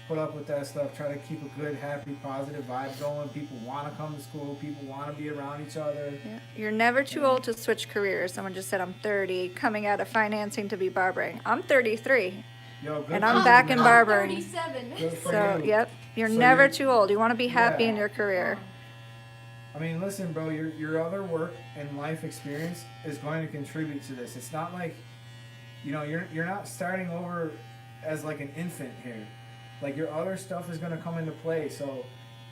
Speaker 1: put up with that stuff. Try to keep a good, happy, positive vibe going. People want to come to school. People want to be around each other.
Speaker 5: Yeah. You're never too old to switch careers. Someone just said I'm 30, coming out of financing to be barbering. I'm 33,
Speaker 1: Yo, good
Speaker 5: and
Speaker 1: for
Speaker 5: I'm
Speaker 1: you,
Speaker 5: back in
Speaker 1: man.
Speaker 5: barbering.
Speaker 2: 37.
Speaker 1: Good for
Speaker 5: So,
Speaker 1: you.
Speaker 5: yep, you're
Speaker 1: So
Speaker 5: never
Speaker 1: you're-
Speaker 5: too old. You want to be happy
Speaker 1: Yeah.
Speaker 5: in your career.
Speaker 1: I mean, listen, bro, your other work and life experience is going to contribute to this. It's not like, you know, you're not starting over as like an infant here. Like, your other stuff is going to come into play. So,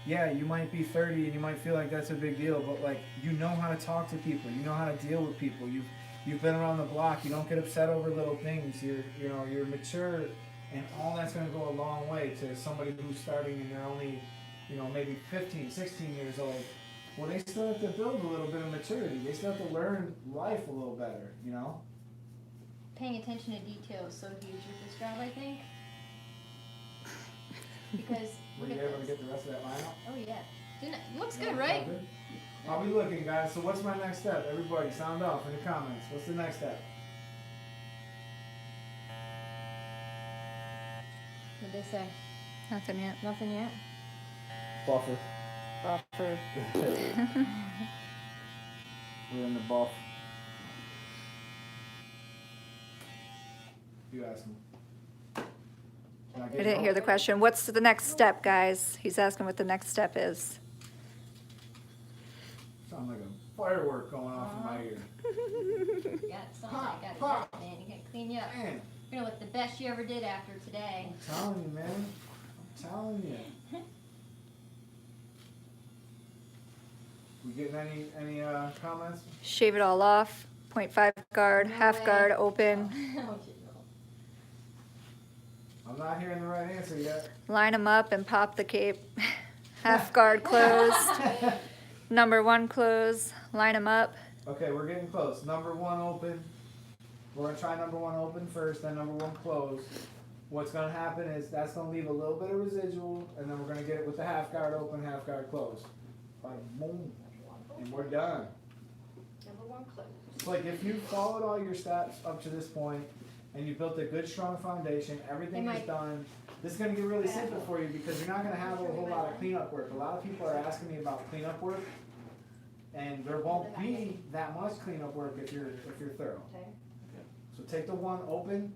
Speaker 1: yeah, you might be 30 and you might feel like that's a big deal, but, like, you know how to talk to people. You know how to deal with people. You've been around the block. You don't get upset over little things. You're mature, and all that's going to go a long way to somebody who's starting and they're only, you know, maybe 15, 16 years old. Well, they still have to build a little bit of maturity. They still have to learn life a little better, you know?
Speaker 2: Paying attention to detail is so huge with this job, I think. Because
Speaker 1: Were
Speaker 2: look
Speaker 1: you
Speaker 2: at
Speaker 1: able to
Speaker 2: this.
Speaker 1: get the rest of that line out?
Speaker 2: Oh yeah. Didn't it? Looks
Speaker 1: Yeah,
Speaker 2: good, right?
Speaker 1: good. I'll be looking, guys. So what's my next step? Everybody, sound off in the comments. What's the next step?
Speaker 2: What'd they say?
Speaker 5: Nothing yet.
Speaker 2: Nothing yet?
Speaker 1: Buffer.
Speaker 5: Buffer.
Speaker 1: We're in the buff. You ask me.
Speaker 5: I didn't hear the question. What's the next step, guys? He's asking what the next step is.
Speaker 1: Sound like a firework going off in my ear.
Speaker 2: You got something. I got it, man. You gotta clean you up.
Speaker 1: Man,
Speaker 2: You're gonna look the best you ever did after today.
Speaker 1: I'm telling you, man. I'm telling you. We getting any comments?
Speaker 5: Shave it all off. 0.5 guard,
Speaker 2: No
Speaker 5: half
Speaker 2: way.
Speaker 5: guard, open.
Speaker 1: I'm not hearing the right answer yet.
Speaker 5: Line them up and pop the cape. Half guard closed. Number 1 close. Line them up.
Speaker 1: Okay, we're getting close. Number 1 open. We're gonna try number 1 open first, then number 1 close. What's gonna happen is that's gonna leave a little bit of residual, and then we're gonna get it with the half guard open, half guard closed. Bada boom, and we're done.
Speaker 3: Number 1 close.
Speaker 1: It's like if you followed all your steps up to this point, and you built a good, strong foundation, everything is
Speaker 2: might-
Speaker 1: done. This is gonna get really simple for you because you're not gonna have a whole lot of cleanup work. A lot of people are asking me about cleanup work, and there won't be that much cleanup work if you're thorough.
Speaker 2: Okay.
Speaker 1: So take the one open.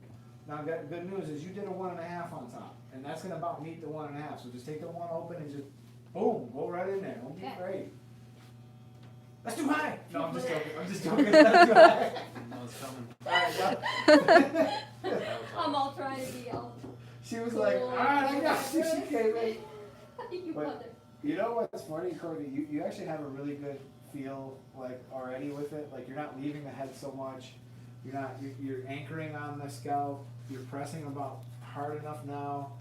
Speaker 1: Now, good news is you did a 1.5 on top, and that's gonna about meet the 1.5. So just take the one open and just boom, go right in there. Don't be
Speaker 2: Okay.
Speaker 1: afraid. That's too high. No, I'm just joking. I'm just joking. It's not too high.
Speaker 4: No, it's coming.
Speaker 1: All right, go.
Speaker 2: I'm all trying to be all.
Speaker 1: She was like, all right, I got you. She came in.
Speaker 2: You
Speaker 1: But-
Speaker 2: mother.
Speaker 1: You know what's funny, Cody? You actually have a really good feel, like, already with it. Like, you're not leaving the head so much. You're anchoring on the scalp. You're pressing about hard enough now.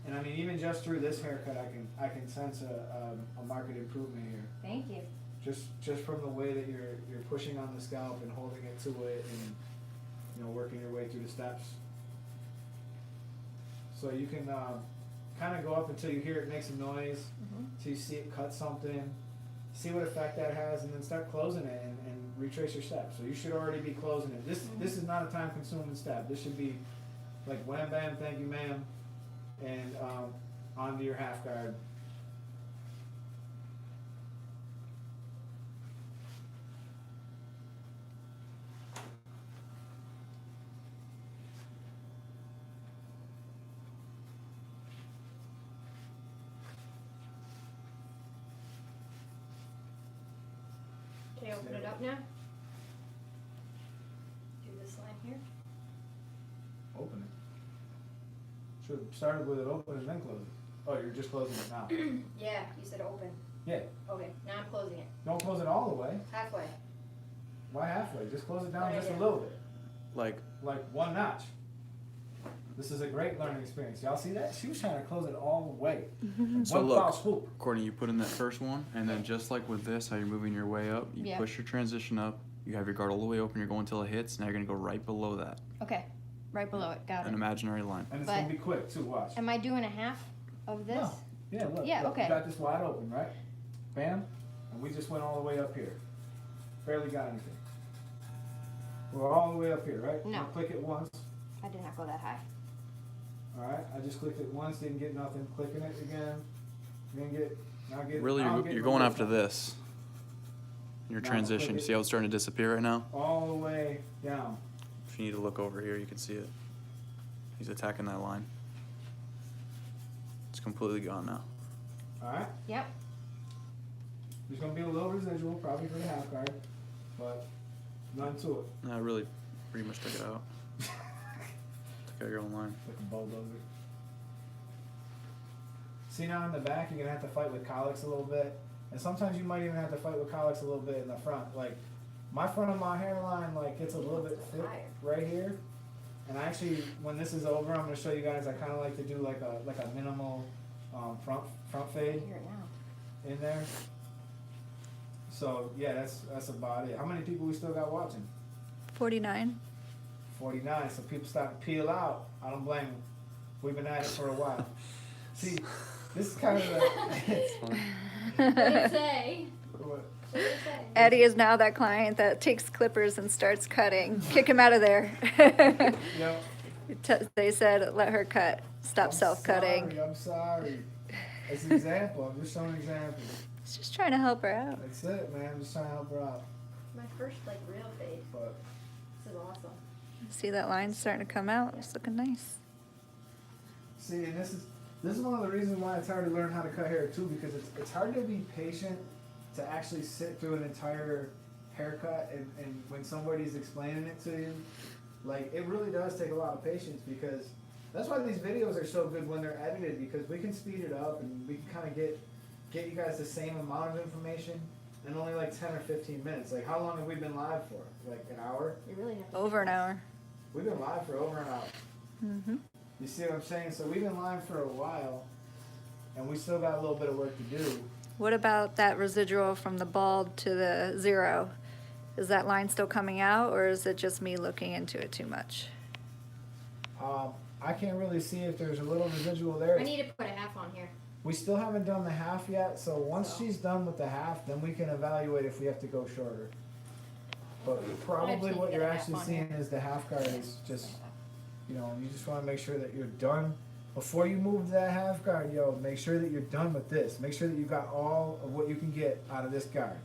Speaker 1: And I mean, even just through this haircut, I can sense a marked improvement here.
Speaker 2: Thank you.
Speaker 1: Just from the way that you're pushing on the scalp and holding it to it, and working your way through the steps. So you can kind of go up until you hear it make some noise, till you see it cut something, see what effect that has, and then start closing it and retrace your steps. So you should already be closing it. This is not a time-consuming step. This should be like wham bam, thank you ma'am, and onto your half guard.
Speaker 2: Can I open it up now? Do this line here.
Speaker 1: Open it. Should have started with it open and then close it. Oh, you're just closing it now.
Speaker 2: Yeah, you said open.
Speaker 1: Yeah.
Speaker 2: Okay, now I'm closing it.
Speaker 1: Don't close it all the way.
Speaker 2: Halfway.
Speaker 1: Why halfway? Just close it down
Speaker 2: What
Speaker 1: just
Speaker 2: I
Speaker 1: a
Speaker 2: do?
Speaker 1: little bit.
Speaker 4: Like,
Speaker 1: Like one notch. This is a great learning experience. Y'all see that? She was trying to close it all the way.
Speaker 4: so
Speaker 1: One
Speaker 4: look,
Speaker 1: foul swoop.
Speaker 4: Courtney, you put in that first one, and then just like with this, how you're moving your way up, you
Speaker 2: Yeah.
Speaker 4: push your transition up, you have your guard all the way open, you're going till it hits, now you're gonna go right below that,
Speaker 2: Okay, right below it, got
Speaker 4: an
Speaker 2: it.
Speaker 4: imaginary line.
Speaker 1: And it's
Speaker 2: But-
Speaker 1: gonna be quick too, watch.
Speaker 2: Am I doing a half of this?
Speaker 1: No. Yeah, look.
Speaker 2: Yeah,
Speaker 1: look,
Speaker 2: okay.
Speaker 1: You got this wide open, right? Bam. And we just went all the way up here. Barely got anything. We're all the way up here, right?
Speaker 2: No.
Speaker 1: Now click it once.
Speaker 2: I did not go that high.
Speaker 1: Alright, I just clicked it once, didn't get nothing. Clicking it again. Didn't get, now get.
Speaker 4: Really,
Speaker 1: now I'm
Speaker 4: you're
Speaker 1: getting
Speaker 4: going
Speaker 1: a
Speaker 4: after
Speaker 1: little
Speaker 4: this. Your
Speaker 1: Now
Speaker 4: transition,
Speaker 1: click
Speaker 4: you
Speaker 1: it.
Speaker 4: see how it's starting to disappear right now?
Speaker 1: all the way down.
Speaker 4: If you need to look over here, you can see it. He's attacking that line. It's completely gone now.
Speaker 1: Alright?
Speaker 2: Yep.
Speaker 1: There's gonna be a little residual, probably for the half guard, but none to it.
Speaker 4: No, I really pretty much took it out. Took out your own line.
Speaker 1: Like a bulldozer. See now in the back, you're gonna have to fight with colics a little bit, and sometimes you might even have to fight with colics a little bit in the front. Like my front of my hairline, like gets a little bit thick right here. And actually, when this is over, I'm gonna show you guys. I kind of like to do like a minimal front
Speaker 2: I
Speaker 1: fade
Speaker 2: hear it now.
Speaker 1: in there. So yeah, that's about it. How many people we still got watching?
Speaker 5: 49.
Speaker 1: 49. So people start to peel out. I don't blame them. We've been at it for a while. See, this is kind of
Speaker 4: It's fun.
Speaker 2: What did it say?
Speaker 1: what,
Speaker 2: What did it say?
Speaker 5: Eddie is now that client that takes clippers and starts cutting. Kick him out of there.
Speaker 1: you know,
Speaker 5: They said, let her cut. Stop
Speaker 1: I'm
Speaker 5: self-cutting.
Speaker 1: sorry, I'm sorry. It's an example. I'm just showing an example.
Speaker 5: It's just trying to help her out.
Speaker 1: That's it, man. I'm just trying to help her out.
Speaker 2: My first real fade.
Speaker 1: But
Speaker 2: This is awesome.
Speaker 5: See that line starting to come out? It's looking nice.
Speaker 1: see, and this is one of the reasons why it's hard to learn how to cut hair too, because it's hard to be patient to actually sit through an entire haircut, and when somebody's explaining it to you, like it really does take a lot of patience, because that's why these videos are so good when they're edited, because we can speed it up and we can kind of get you guys the same amount of information in only like 10 or 15 minutes. Like how long have we been live for? Like an hour?
Speaker 2: You really have to.
Speaker 5: Over an hour.
Speaker 1: We've been live for over an hour.
Speaker 5: Mm-hmm.
Speaker 1: You see what I'm saying? So we've been live for a while, and we still got a little bit of work to do.
Speaker 5: What about that residual from the bald to the zero? Is that line still coming out, or is it just me looking into it too much?
Speaker 1: I can't really see if there's a little residual there.
Speaker 2: I need to put a half on here.
Speaker 1: We still haven't done the half yet, so once she's done with the half, then we can evaluate if we have to go shorter. But probably
Speaker 2: need to
Speaker 1: what
Speaker 2: get
Speaker 1: you're
Speaker 2: a half
Speaker 1: actually
Speaker 2: on
Speaker 1: seeing
Speaker 2: here.
Speaker 1: is the half guard is just You know, you just want to make sure that you're done before you move to that half guard. Yo, make sure that you're done with this. Make sure that you got all of what you can get out of this guard.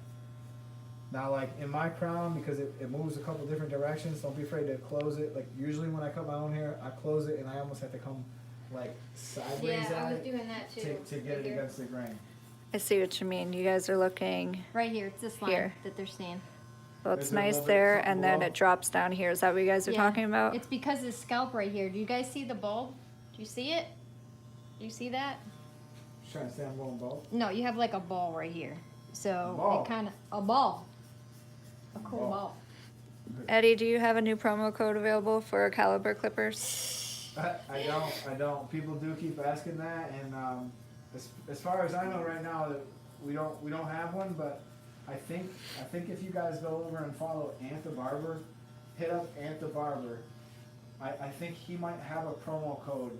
Speaker 1: Now, like in my crown, because it moves a couple different directions, don't be afraid to close it. Like usually when I cut my own hair, I close it and I almost have to come like sideways
Speaker 2: Yeah, I
Speaker 1: at
Speaker 2: was
Speaker 1: it
Speaker 2: doing that too.
Speaker 1: to get
Speaker 2: Right
Speaker 1: it
Speaker 2: here.
Speaker 1: against the grain.
Speaker 5: I see what you mean. You guys are looking,
Speaker 2: Right here, it's this line
Speaker 5: Here.
Speaker 2: that they're seeing.
Speaker 5: well,
Speaker 1: Is
Speaker 5: it's
Speaker 1: there a
Speaker 5: nice
Speaker 1: little bit
Speaker 5: there,
Speaker 1: something
Speaker 5: and then
Speaker 1: below?
Speaker 5: it drops down here. Is that what you guys are
Speaker 2: Yeah,
Speaker 5: talking about?
Speaker 2: It's because of the scalp right here. Do you guys see the bulb? Do you see it? Do you see that?
Speaker 1: Just trying to say I'm going both.
Speaker 2: No, you have like a ball right here. So
Speaker 1: Ball?
Speaker 2: it kind of a ball. A cool
Speaker 1: Ball.
Speaker 2: ball.
Speaker 5: Eddie, do you have a new promo code available for caliber clippers?
Speaker 1: I don't. People do keep asking that, and as far as I know right now, that we don't have one. But I think if you guys go over and follow Barber, hit up Barber. I think he might have a promo code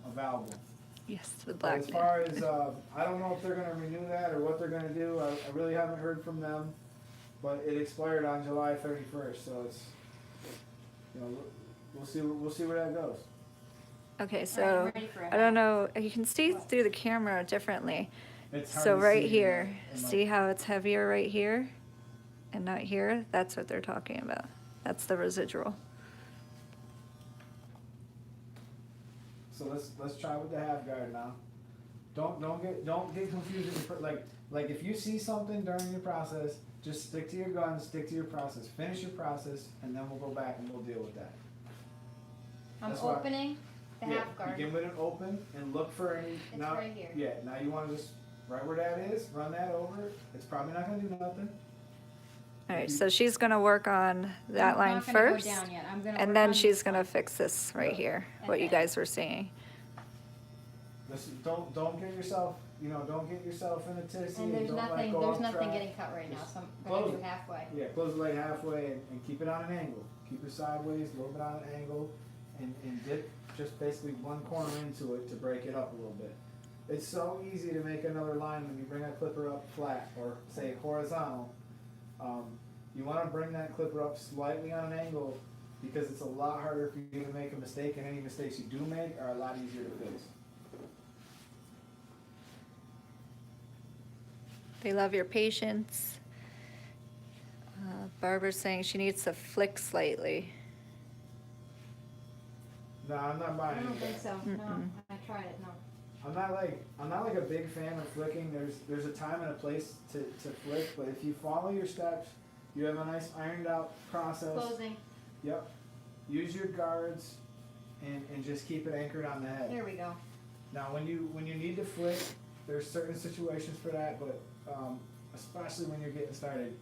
Speaker 1: available.
Speaker 5: Yes, the
Speaker 1: But
Speaker 5: black
Speaker 1: as
Speaker 5: man.
Speaker 1: far as I don't know if they're gonna renew that or what they're gonna do. I really haven't heard from them. But it expired on July 31st, so it's, you know, we'll see where that goes.
Speaker 5: Okay,
Speaker 2: Alright,
Speaker 5: so
Speaker 2: I'm ready for a
Speaker 5: I don't know. You can see through the camera differently.
Speaker 1: It's hard
Speaker 5: So
Speaker 1: to
Speaker 5: right
Speaker 1: see
Speaker 5: here,
Speaker 1: in my-
Speaker 5: see how it's heavier right here and not here? That's what they're talking about. That's the residual.
Speaker 1: So let's try with the half guard now. Don't get confused with like if you see something during your process, just stick to your guns, stick to your process, finish your process, and then we'll go back and we'll deal with that.
Speaker 2: I'm
Speaker 1: That's why-
Speaker 2: opening the half guard.
Speaker 1: Begin with an open and look for any.
Speaker 2: It's
Speaker 1: now,
Speaker 2: right here.
Speaker 1: Yeah. Now you want to just right where that is, run that over. It's probably not gonna do nothing.
Speaker 5: All right, so she's gonna work on that
Speaker 2: I'm
Speaker 5: line
Speaker 2: not gonna go
Speaker 5: first.
Speaker 2: down yet. I'm gonna
Speaker 5: And
Speaker 2: work
Speaker 5: then
Speaker 2: on
Speaker 5: she's
Speaker 2: this
Speaker 5: gonna
Speaker 2: line.
Speaker 5: fix this right
Speaker 1: Yeah.
Speaker 5: here, what you
Speaker 2: Okay.
Speaker 5: guys were seeing.
Speaker 1: Listen, don't get yourself, don't get yourself in a tizzy.
Speaker 2: And there's
Speaker 1: don't like,
Speaker 2: nothing,
Speaker 1: go
Speaker 2: there's
Speaker 1: off
Speaker 2: nothing
Speaker 1: track.
Speaker 2: getting cut right now,
Speaker 1: Just
Speaker 2: so I'm
Speaker 1: close
Speaker 2: gonna do
Speaker 1: it.
Speaker 2: halfway.
Speaker 1: Yeah, close the leg halfway and keep it on an angle. Keep it sideways, a little bit on an angle, and dip just basically one corner into it to break it up a little bit. It's so easy to make another line when you bring a clipper up flat or say horizontal. You want to bring that clipper up slightly on an angle because it's a lot harder for you to make a mistake, and any mistakes you do make are a lot easier to fix.
Speaker 5: They love your patience. Barbara's saying she needs to flick slightly.
Speaker 1: No, I'm not
Speaker 2: I
Speaker 1: buying
Speaker 2: don't
Speaker 1: into
Speaker 2: think
Speaker 1: that.
Speaker 2: so, no,
Speaker 5: Mm-mm.
Speaker 2: I tried it, no.
Speaker 1: I'm not like a big fan of flicking. There's a time and a place to flick, but if you follow your steps, you have a nice ironed out process.
Speaker 2: Closing,
Speaker 1: Yep. Use your guards and just keep it anchored on the head.
Speaker 2: there we go.
Speaker 1: Now when you need to flick, there's certain situations for that, but especially when you're getting started,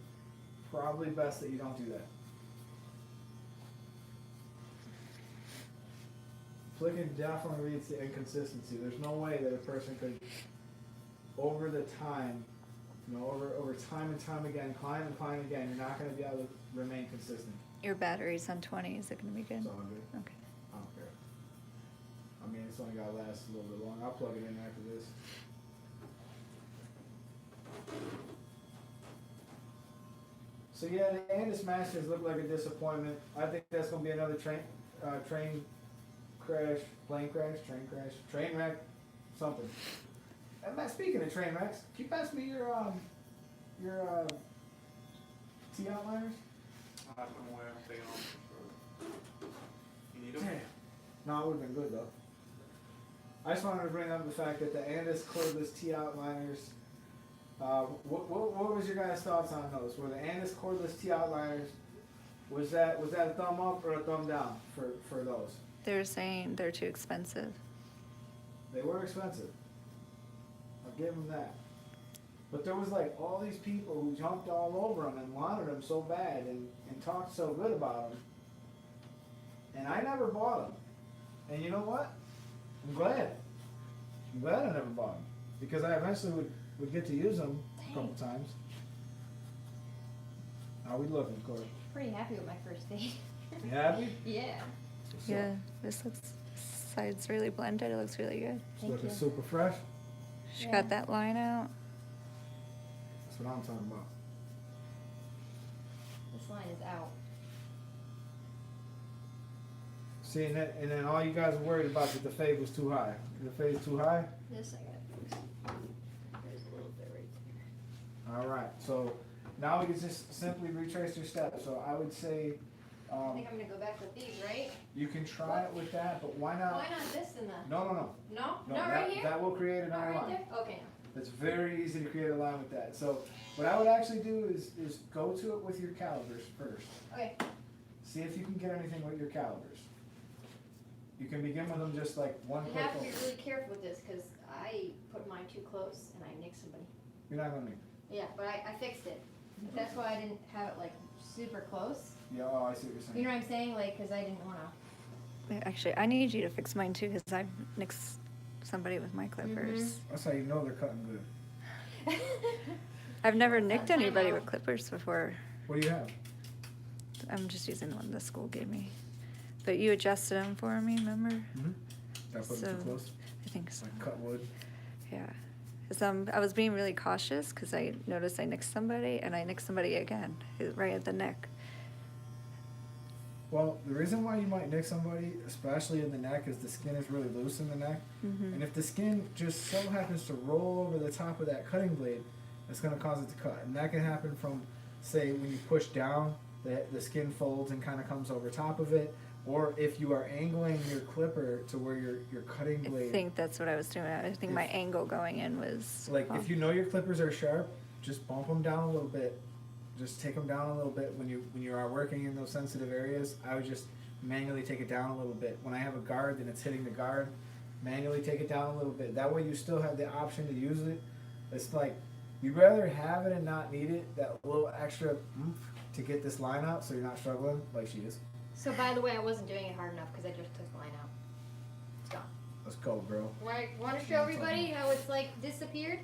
Speaker 1: probably best that you don't do that. Flicking definitely leads to inconsistency. There's no way that a person could, over the time, over time and time again, climb and climb again, you're not going to be able to remain consistent.
Speaker 5: Your battery's on 20, is it gonna be good?
Speaker 1: It's all good.
Speaker 5: Okay.
Speaker 1: I don't care. I mean, it's only got to last a little bit long. I'll plug it in after this. So yeah, the Andis Masters look like a disappointment. I think that's going to be another train crash, plane crash, train wreck, something. And Matt, speaking of train wrecks, can you pass me your T outliners?
Speaker 4: I'll have them away, I'll take it off. You need them?
Speaker 1: Damn. No, it would have been good though. I just wanted to bring up the fact that the Andis cordless T outliners. What was your guys' thoughts on those? Were the Andis cordless T outliners, was that a thumb up or a thumb down for those?
Speaker 5: They're saying they're too expensive.
Speaker 1: They were expensive. I'll give them that. But there was like all these people who jumped all over them and wanted them so bad and talked so good about them. And I never bought them. And you know what? I'm glad. I'm glad I never bought them. Because I eventually would get to use them a couple times. How we looking, Corey?
Speaker 2: Pretty happy with my first date.
Speaker 1: You happy?
Speaker 2: Yeah.
Speaker 1: So,
Speaker 5: Yeah, this side's really blended. It looks really good.
Speaker 1: it's
Speaker 2: Thank
Speaker 1: looking
Speaker 2: you.
Speaker 1: super fresh.
Speaker 5: She
Speaker 2: Yeah.
Speaker 5: got that line out.
Speaker 1: That's what I'm talking about.
Speaker 2: This line is out.
Speaker 1: See, and then all you guys were worried about that the fade was too high. The fade's too high?
Speaker 2: This I got. There's a little bit right there.
Speaker 1: All right, so now we can just simply retrace your steps. So I would say
Speaker 2: I think I'm gonna go back with these, right?
Speaker 1: you can try it with that, but why not?
Speaker 2: Why not this and the?
Speaker 1: No.
Speaker 2: No?
Speaker 1: No,
Speaker 2: Not
Speaker 1: that,
Speaker 2: right here?
Speaker 1: that will create
Speaker 2: Not
Speaker 1: another
Speaker 2: right
Speaker 1: line.
Speaker 2: there? Okay.
Speaker 1: It's very easy to create a line with that. So what I would actually do is go to it with your calibers first.
Speaker 2: Okay.
Speaker 1: See if you can get anything with your calibers. You can begin with them just like one
Speaker 2: You
Speaker 1: click
Speaker 2: have to be
Speaker 1: over.
Speaker 2: really careful with this because I put mine too close and I nicked somebody.
Speaker 1: You're not gonna need.
Speaker 2: Yeah, but I fixed it. That's why I didn't have it like super close.
Speaker 1: Yeah, oh, I see what you're saying.
Speaker 2: You know what I'm saying? Like, because I didn't want to.
Speaker 5: Actually, I need you to fix mine too because I've nicked somebody with my clippers.
Speaker 1: That's how you know they're cutting good.
Speaker 5: I've never nicked
Speaker 2: Time
Speaker 5: anybody
Speaker 2: out.
Speaker 5: with clippers before.
Speaker 1: What do you have?
Speaker 5: I'm just using the one the school gave me. But you adjusted them for me, remember?
Speaker 1: Mm-hmm. Did I put them
Speaker 5: So-
Speaker 1: too close?
Speaker 5: I think so.
Speaker 1: Like cut wood?
Speaker 5: Yeah. 'Cause, I was being really cautious because I noticed I nicked somebody and I nicked somebody again, right at the neck.
Speaker 1: Well, the reason why you might nick somebody, especially in the neck, is the skin is really loose in the neck.
Speaker 5: Mhm.
Speaker 1: And if the skin just so happens to roll over the top of that cutting blade, it's going to cause it to cut. And that can happen from, say, when you push down, the skin folds and kind of comes over top of it. Or if you are angling your clipper to where your cutting
Speaker 5: I
Speaker 1: blade,
Speaker 5: think that's what I was doing. I think my
Speaker 1: If-
Speaker 5: angle going in was
Speaker 1: like
Speaker 5: off.
Speaker 1: if you know your clippers are sharp, just bump them down a little bit. Just take them down a little bit when you are working in those sensitive areas. I would just manually take it down a little bit. When I have a guard and it's hitting the guard, manually take it down a little bit. That way you still have the option to use it. It's like you'd rather have it and not need it. That little extra oomph to get this line out so you're not struggling like she is.
Speaker 2: So, by the way, I wasn't doing it hard enough because I just took the line out. It's gone.
Speaker 1: Let's go, bro.
Speaker 2: Want to show everybody how it's like disappeared?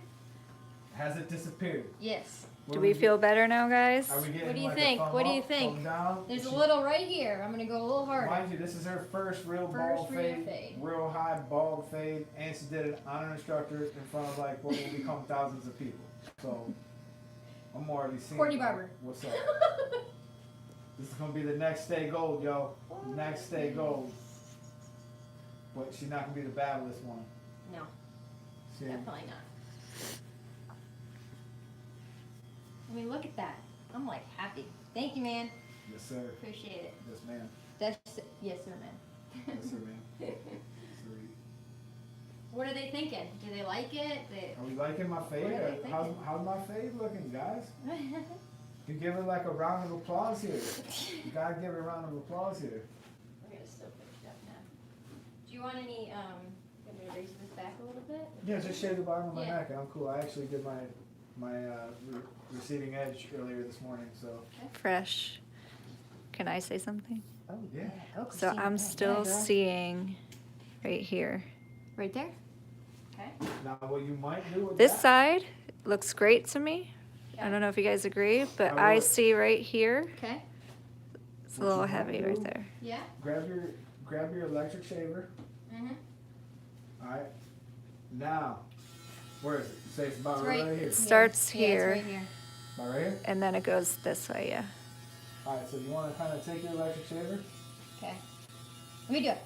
Speaker 1: Has it disappeared?
Speaker 2: Yes.
Speaker 5: Do we feel better now, guys?
Speaker 1: Are we getting
Speaker 2: What do you
Speaker 1: like a
Speaker 2: think?
Speaker 1: thumb
Speaker 2: What do you
Speaker 1: up,
Speaker 2: think?
Speaker 1: thumb down?
Speaker 2: There's
Speaker 1: Is
Speaker 2: a
Speaker 1: she-
Speaker 2: little right here. I'm gonna go a little harder.
Speaker 1: Mind you, this is her first real bald
Speaker 2: First real
Speaker 1: fade,
Speaker 2: fade.
Speaker 1: real high bald fade, and she did it on an instructor in front of like what will become thousands of people. So I'm already seeing.
Speaker 2: Courtney
Speaker 1: like,
Speaker 2: Barber.
Speaker 1: What's up? This is gonna be the next stay gold, yo. Next stay gold. But she's not gonna be the battleless one.
Speaker 2: No,
Speaker 1: She,
Speaker 2: definitely not. I mean, look at that. I'm like happy. Thank you, man.
Speaker 1: yes, sir.
Speaker 2: Appreciate it.
Speaker 1: Yes, ma'am.
Speaker 2: That's yes, sir, man.
Speaker 1: Yes, sir, ma'am. Sweet.
Speaker 2: What are they thinking? Do they like it?
Speaker 1: Are we liking my fade?
Speaker 2: What are they
Speaker 1: How's,
Speaker 2: thinking?
Speaker 1: how's my fade looking, guys? You give her like a round of applause here. You gotta give her a round of applause here.
Speaker 2: We're gonna still finish it up now. Do you want any? Want me to raise this back a little bit?
Speaker 1: Yeah, just shave the bottom of my
Speaker 2: Yeah.
Speaker 1: neck and I'm cool. I actually did my receding edge earlier this morning, so.
Speaker 5: Fresh. Can I say something?
Speaker 1: Oh, yeah.
Speaker 2: Oh,
Speaker 5: So I'm still seeing right here.
Speaker 2: right there. Okay.
Speaker 1: Now, what you might do with
Speaker 5: This
Speaker 1: that,
Speaker 5: side looks great to me. I don't know if you guys agree, but
Speaker 1: I
Speaker 5: I
Speaker 1: would-
Speaker 5: see right here,
Speaker 2: Okay.
Speaker 5: it's a
Speaker 1: What
Speaker 5: little
Speaker 1: you might
Speaker 5: heavy
Speaker 1: do-
Speaker 5: right there.
Speaker 2: Yeah.
Speaker 1: grab your electric shaver.
Speaker 2: Mhm.
Speaker 1: Alright. Now, where is it? You say it's about
Speaker 2: It's
Speaker 1: right,
Speaker 2: right-
Speaker 1: here.
Speaker 5: It starts
Speaker 2: Yeah,
Speaker 5: here
Speaker 2: it's right here.
Speaker 1: About right here?
Speaker 5: and then it goes this way, yeah.
Speaker 1: Alright, so you wanna kinda take your electric shaver?
Speaker 2: Okay. Let me do it.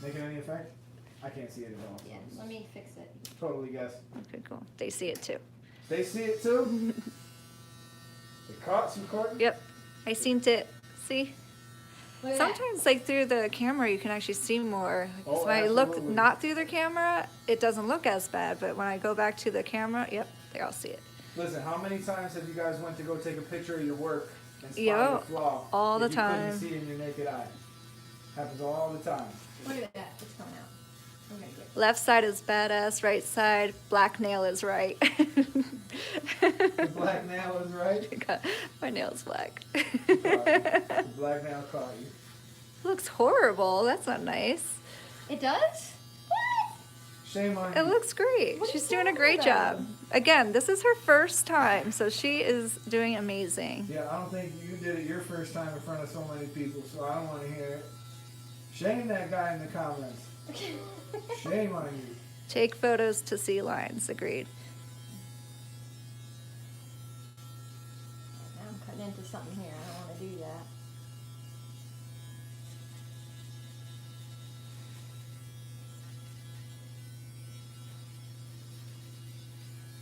Speaker 1: Making any effect? I can't see it at all. so
Speaker 2: Yeah.
Speaker 1: it's
Speaker 2: Let me fix it.
Speaker 1: Totally guess.
Speaker 5: Okay, cool. They see it too.
Speaker 1: They see it too? They caught you, Courtney?
Speaker 5: Yep, I seen it. See?
Speaker 2: Look at that.
Speaker 5: Sometimes, like through the camera, you can actually see more.
Speaker 1: Oh,
Speaker 5: So when I look
Speaker 1: absolutely.
Speaker 5: not through the camera, it doesn't look as bad. But when I go back to the camera, yep, they all see it.
Speaker 1: Listen, how many times have you guys went to go take a picture of your work and spot
Speaker 5: Yo,
Speaker 1: a flaw
Speaker 5: all
Speaker 1: that
Speaker 5: the
Speaker 1: you
Speaker 5: time.
Speaker 1: couldn't see in your naked eye? Happens all the time.
Speaker 2: Look at that. It's coming out. I'm gonna get.
Speaker 5: Left side is badass. Right side, black nail is right.
Speaker 1: The black nail is right.
Speaker 5: My nail's black.
Speaker 1: The black nail caught you.
Speaker 5: Looks horrible. That's not nice.
Speaker 2: It does? What?
Speaker 1: Shame on
Speaker 5: It
Speaker 1: you.
Speaker 5: looks great.
Speaker 2: What
Speaker 5: She's
Speaker 2: is
Speaker 5: doing a
Speaker 2: wrong
Speaker 5: great
Speaker 2: with that?
Speaker 5: job. Again, this is her first time, so she is doing amazing.
Speaker 1: Yeah, I don't think you did it your first time in front of so many people, so I don't want to hear it. Shame that guy in the comments. Shame on you.
Speaker 5: Take photos to see lines. Agreed.
Speaker 2: Now I'm cutting into something here. I don't want to do that.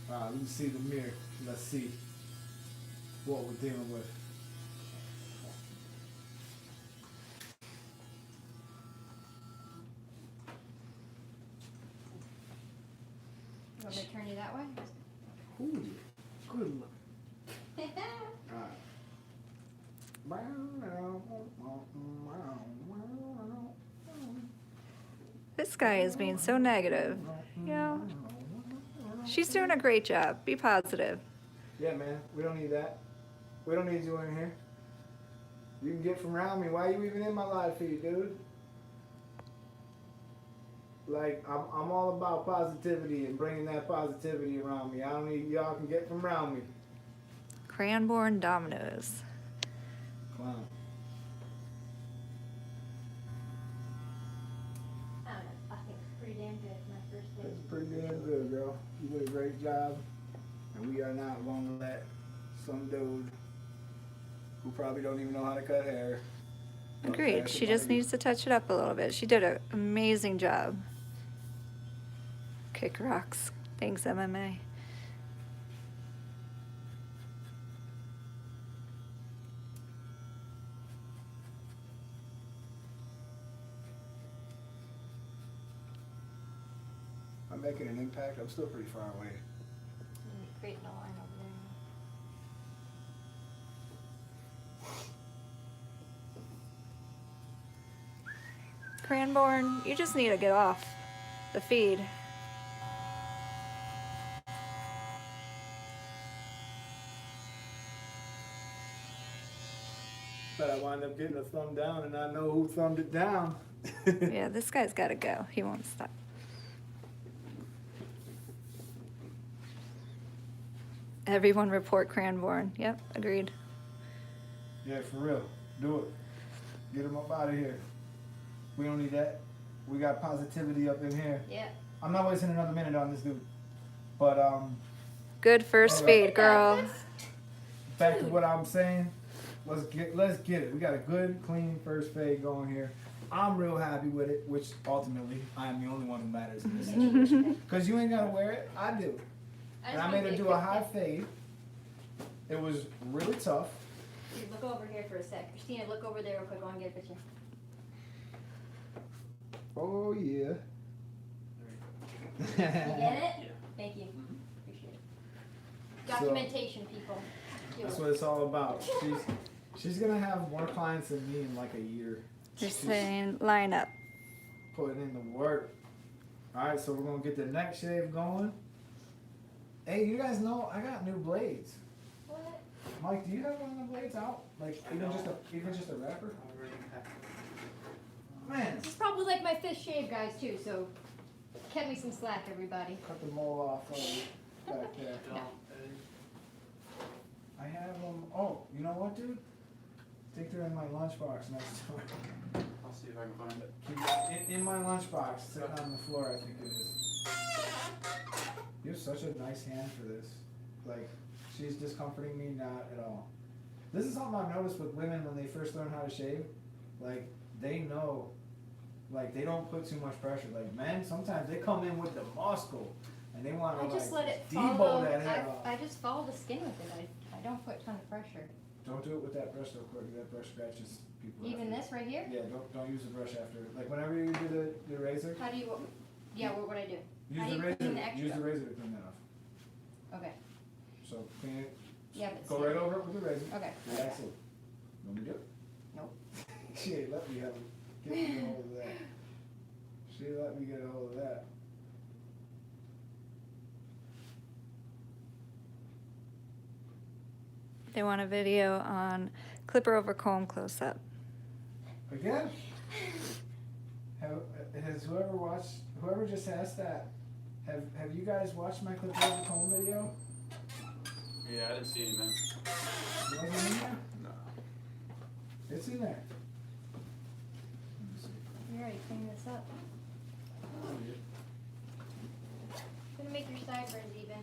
Speaker 1: Alright, let me see the mirror. Let's see what we're dealing with.
Speaker 2: You want me to turn you that way?
Speaker 1: Ooh, good look. Alright.
Speaker 5: This guy is being so negative. You know, she's doing a great job. Be positive.
Speaker 1: Yeah, man, we don't need that. We don't need you in here. You can get from around me. Why are you even in my live feed, dude? Like, I'm all about positivity and bringing that positivity around me. I don't need y'all can get from around me.
Speaker 5: Cranborn Dominoes.
Speaker 1: Clown.
Speaker 2: I don't know. I think it's pretty damn good for my first day.
Speaker 1: It's pretty damn good, girl. You did a great job. And we are not going to let some dude who probably don't even know how to cut hair.
Speaker 5: Agreed. She just needs to touch it up a little bit. She did an amazing job. Kick rocks. Thanks, MMA.
Speaker 1: I'm making an impact. I'm still pretty far away.
Speaker 2: Creating a line over there.
Speaker 5: Cranborn, you just need to get off the feed.
Speaker 1: But I wind up getting a thumb down and I know who thumbed it down.
Speaker 5: Yeah, this guy's got to go. He won't stop. Everyone report Cranborn. Yep, agreed.
Speaker 1: Yeah, for real. Do it. Get him up out of here. We don't need that. We got positivity up in here.
Speaker 2: Yeah.
Speaker 1: I'm not wasting another minute on this dude. But
Speaker 5: Good first feed, girl.
Speaker 1: back to what I'm saying. Let's get it. We got a good, clean first fade going here. I'm real happy with it, which ultimately I am the only one who matters in this situation. Because you ain't gotta wear it, I do. And I made her do a high fade. It was really tough.
Speaker 2: Dude, look over here for a sec. Christina, look over there real quick. I want to get a picture.
Speaker 1: Oh yeah.
Speaker 2: You get it?
Speaker 4: Yeah.
Speaker 2: Thank you.
Speaker 4: Mhm.
Speaker 2: Appreciate it. Documentation, people. Do
Speaker 1: That's
Speaker 2: it.
Speaker 1: what it's all about. She's gonna have more clients than me in like a year.
Speaker 5: They're
Speaker 1: She's
Speaker 5: saying line up.
Speaker 1: putting in the work. All right, so we're gonna get the neck shave going. Hey, you guys know I got new blades.
Speaker 2: What?
Speaker 1: Mike, do you have one of the blades out? Like even just a wrapper? Man,
Speaker 2: This is probably like my fifth shave, guys, too, so cut me some slack, everybody.
Speaker 1: cut the mole off back there. I have them. Oh, you know what, dude? I think they're in my lunchbox next door.
Speaker 4: I'll see if I can find it.
Speaker 1: In my lunchbox, sitting on the floor, I think it is. You have such a nice hand for this. Like, she's discomforting me not at all. This is something I've noticed with women when they first learn how to shave. Like, they know, like, they don't put too much pressure. Like, men, sometimes they come in with the muscle, and they want
Speaker 2: I
Speaker 1: to,
Speaker 2: just
Speaker 1: like,
Speaker 2: let it
Speaker 1: debo
Speaker 2: follow.
Speaker 1: that hair off.
Speaker 2: I just follow the skin with it. I don't put a ton of pressure.
Speaker 1: Don't do it with that brush, though, Courtney. That brush scratches people.
Speaker 2: Even
Speaker 1: after.
Speaker 2: this right here?
Speaker 1: Yeah, don't use the brush after. Like, whenever you do the razor,
Speaker 2: How do you, yeah, what would I do? How
Speaker 1: use
Speaker 2: do
Speaker 1: the
Speaker 2: you clean
Speaker 1: razor.
Speaker 2: the extra?
Speaker 1: Use the razor to clean that off.
Speaker 2: Okay,
Speaker 1: So clean it.
Speaker 2: yeah, but
Speaker 1: Go
Speaker 2: see-
Speaker 1: right over it with the razor.
Speaker 2: Okay.
Speaker 1: Yeah, excellent. You want me to do it?
Speaker 2: Nope.
Speaker 1: She ain't let me get a hold of that. She let me get a hold of that.
Speaker 5: They want a video on clipper over comb close up.
Speaker 1: Again? Has whoever just asked that, have you guys watched my clip over comb video?
Speaker 4: Yeah, I didn't see any, man.
Speaker 1: It wasn't in there?
Speaker 4: No.
Speaker 1: It's in there. Let me see.
Speaker 2: You already cleaned this up. Gonna make your sideburns even.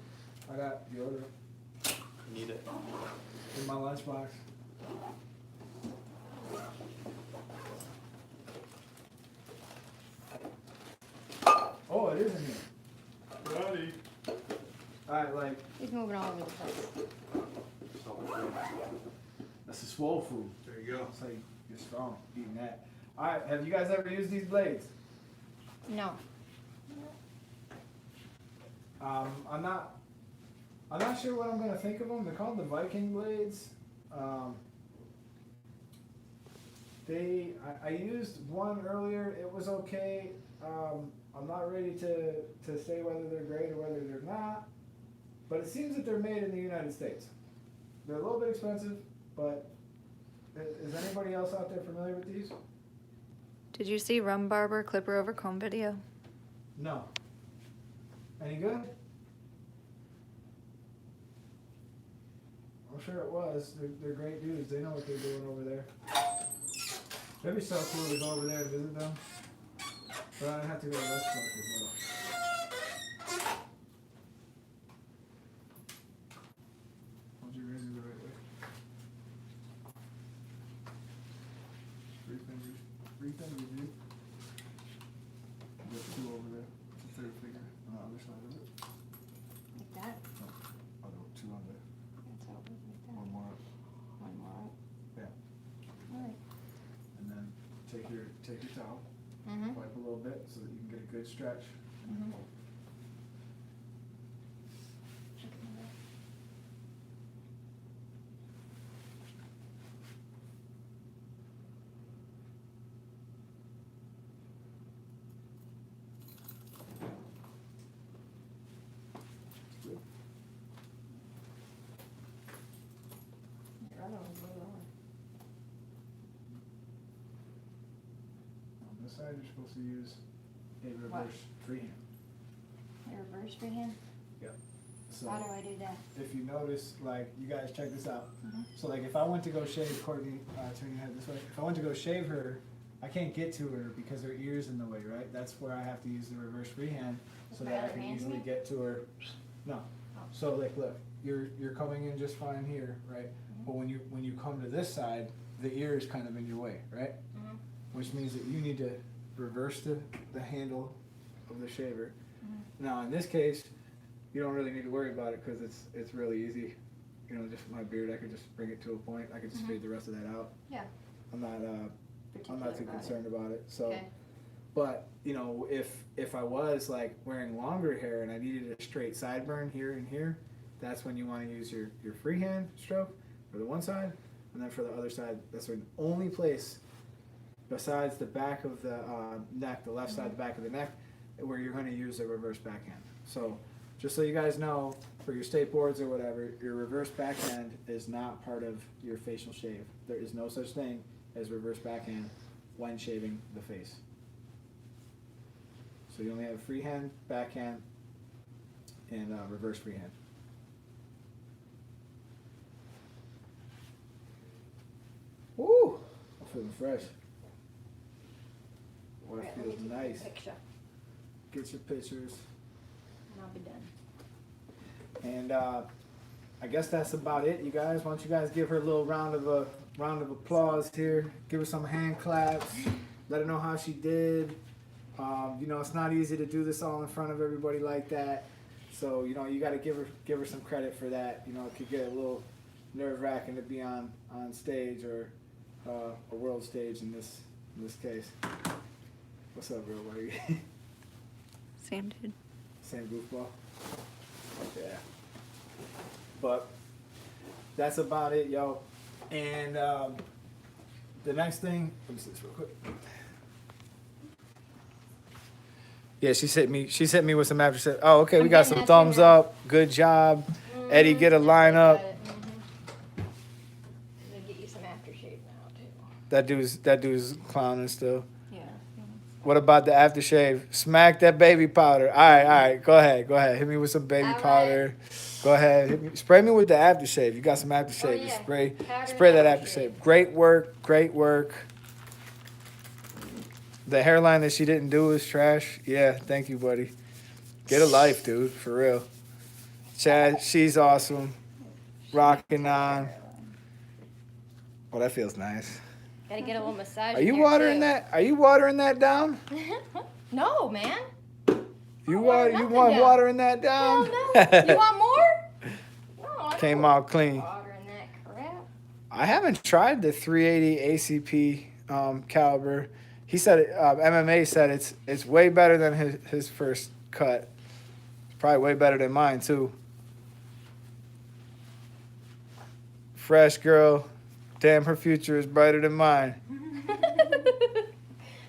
Speaker 1: I got deodorant
Speaker 4: Need it.
Speaker 1: in my lunchbox. Oh, it is in here.
Speaker 4: Ready.
Speaker 1: Alright, like,
Speaker 2: He's moving all over the place.
Speaker 1: that's a swole food.
Speaker 4: There you go.
Speaker 1: It's like, you're strong eating that. Alright, have you guys ever used these blades?
Speaker 2: No.
Speaker 1: I'm not sure what I'm gonna think of them. They're called the Viking blades. I used one earlier. It was okay. I'm not ready to say whether they're great or whether they're not. But it seems that they're made in the United States. They're a little bit expensive, but is anybody else out there familiar with these?
Speaker 5: Did you see Barber Clipper over comb video?
Speaker 1: No. Any good? I'm sure it was. They're great dudes. They know what they're doing over there. That'd be so cool to go over there and visit them. But I'd have to go to West Park as well. Hold your razor the right way. Three fingers. Three fingers, dude. There's two over there. It's the third finger on the other side of it.
Speaker 2: Like that?
Speaker 1: I'll go two on there.
Speaker 2: That's how it was like that.
Speaker 1: One more up.
Speaker 2: One more.
Speaker 1: Yeah.
Speaker 2: Alright.
Speaker 1: And then take your towel,
Speaker 2: Mm-hmm.
Speaker 1: wipe a little bit so that you can get a good stretch.
Speaker 2: Mm-hmm.
Speaker 1: Good.
Speaker 2: Your other one's way lower.
Speaker 1: On this side, you're supposed to use a reverse freehand.
Speaker 2: Your reverse freehand?
Speaker 1: So
Speaker 2: How do I do that?
Speaker 1: if you notice, like, you guys check this out.
Speaker 2: Mhm.
Speaker 1: So like if I went to go shave Courtney, turn your head this way. If I went to go shave her, I can't get to her because her ear's in the way, right? That's where I have to use the reverse freehand so
Speaker 2: With my
Speaker 1: that I
Speaker 2: other
Speaker 1: can
Speaker 2: hand
Speaker 1: easily
Speaker 2: here?
Speaker 1: get to her. No.
Speaker 2: Oh.
Speaker 1: So like, look, you're coming in just fine here, right? But when you come to this side, the ear is kind of in your way, right?
Speaker 2: Mhm.
Speaker 1: Which means that you need to reverse the handle of the shaver.
Speaker 2: Mhm.
Speaker 1: Now in this case, you don't really need to worry about it because it's really easy. You know, just my beard, I could just bring it to a point. I could just
Speaker 2: Mhm.
Speaker 1: fade the rest of that out.
Speaker 2: Yeah.
Speaker 1: I'm not
Speaker 2: Particular
Speaker 1: too
Speaker 2: about it.
Speaker 1: concerned about it. So,
Speaker 2: Okay.
Speaker 1: but you know, if I was like wearing longer hair and I needed a straight sideburn here and here, that's when you want to use your freehand stroke for the one side, and then for the other side, that's the only place besides the back of the neck, the left side, the back of the neck, where you're going to use a reverse backhand. So, just so you guys know, for your state boards or whatever, your reverse backhand is not part of your facial shave. There is no such thing as reverse backhand when shaving the face. So you only have freehand, backhand, and reverse freehand. Woo! I'm feeling fresh. Boy,
Speaker 2: Alright,
Speaker 1: it
Speaker 2: let me
Speaker 1: feels
Speaker 2: take a
Speaker 1: nice.
Speaker 2: picture,
Speaker 1: Get your pictures.
Speaker 2: and I'll be done.
Speaker 1: And I guess that's about it, you guys. Why don't you guys give her a little round of applause here? Give her some hand claps. Let her know how she did. You know, it's not easy to do this all in front of everybody like that. So you know, you got to give her some credit for that. You know, it could get a little nerve-wracking to be on stage or a world stage in this case. What's up, bro? What are you?
Speaker 5: Same dude.
Speaker 1: Same goofball. Yeah. But that's about it, yo. And the next thing, let me see this real quick. Yeah, she sent me with some aftershave. Oh, okay, we
Speaker 2: I'm
Speaker 1: got
Speaker 2: getting
Speaker 1: some
Speaker 2: that
Speaker 1: thumbs
Speaker 2: too now.
Speaker 1: up. Good job. Eddie, get a lineup.
Speaker 2: I'm gonna get you some aftershave now too.
Speaker 1: That dude's clowning still.
Speaker 2: Yeah.
Speaker 1: What about the aftershave? Smack that baby powder. All right. Go ahead. Hit me with some baby
Speaker 2: All right.
Speaker 1: powder. Go ahead. Hit me. Spray me with the aftershave. You got some aftershave.
Speaker 2: Oh,
Speaker 1: Just
Speaker 2: yeah.
Speaker 1: spray
Speaker 2: Powder
Speaker 1: that
Speaker 2: and
Speaker 1: aftershave.
Speaker 2: aftershave.
Speaker 1: Great work. The hairline that she didn't do is trash. Yeah, thank you, buddy. Get a life, dude. For real. Chad, she's awesome. Rocking on. Oh, that feels nice.
Speaker 2: Gotta get a little massage.
Speaker 1: Are
Speaker 2: in
Speaker 1: you
Speaker 2: there,
Speaker 1: watering
Speaker 2: too.
Speaker 1: that? Are you watering that down?
Speaker 2: No, man.
Speaker 1: You
Speaker 2: water
Speaker 1: you
Speaker 2: nothing
Speaker 1: want
Speaker 2: down.
Speaker 1: watering that down?
Speaker 2: Hell no. You want more? No, I
Speaker 1: Came
Speaker 2: don't
Speaker 1: out clean.
Speaker 2: watering that crap.
Speaker 1: I haven't tried the 380 ACP caliber. He said MMA said it's way better than his first cut. It's probably way better than mine too. Fresh girl, damn, her future is brighter than mine.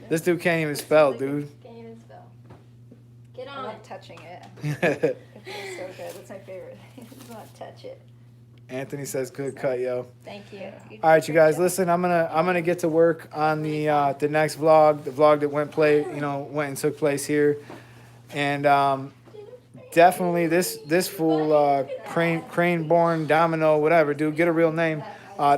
Speaker 1: This dude can't even spell, dude.
Speaker 2: Can't even spell. Get
Speaker 5: I
Speaker 2: on
Speaker 5: love
Speaker 2: it.
Speaker 5: touching it. It feels so good. That's my favorite. Just want to touch it.
Speaker 1: Anthony says good cut, yo.
Speaker 2: Thank you.
Speaker 1: All right, you guys, listen. I'm gonna get to work on the next vlog, the vlog that went and took place here, and definitely this fool crane-born domino, whatever, dude, get a real name.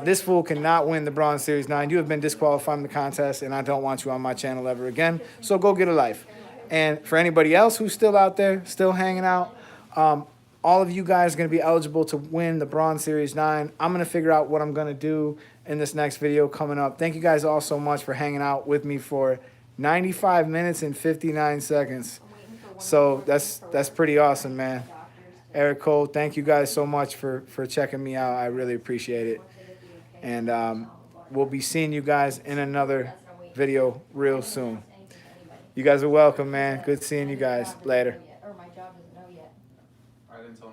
Speaker 1: This fool cannot win the Bronze Series 9. You have been disqualified from the contest, and I don't want you on my channel ever again. So go get a life. And for anybody else who's still out there, still hanging out, all of you guys are going to be eligible to win the Bronze Series 9. I'm going to figure out what I'm going to do in this next video coming up. Thank you guys all so much for hanging out with me for 95 minutes and 59 seconds. So that's pretty awesome, man. Eric Cole, thank you guys so much for checking me out. I really appreciate it. And we'll be seeing you guys in another video real soon. You guys are welcome, man. Good seeing you guys. Later.
Speaker 2: Or my job doesn't know yet.
Speaker 4: I didn't tell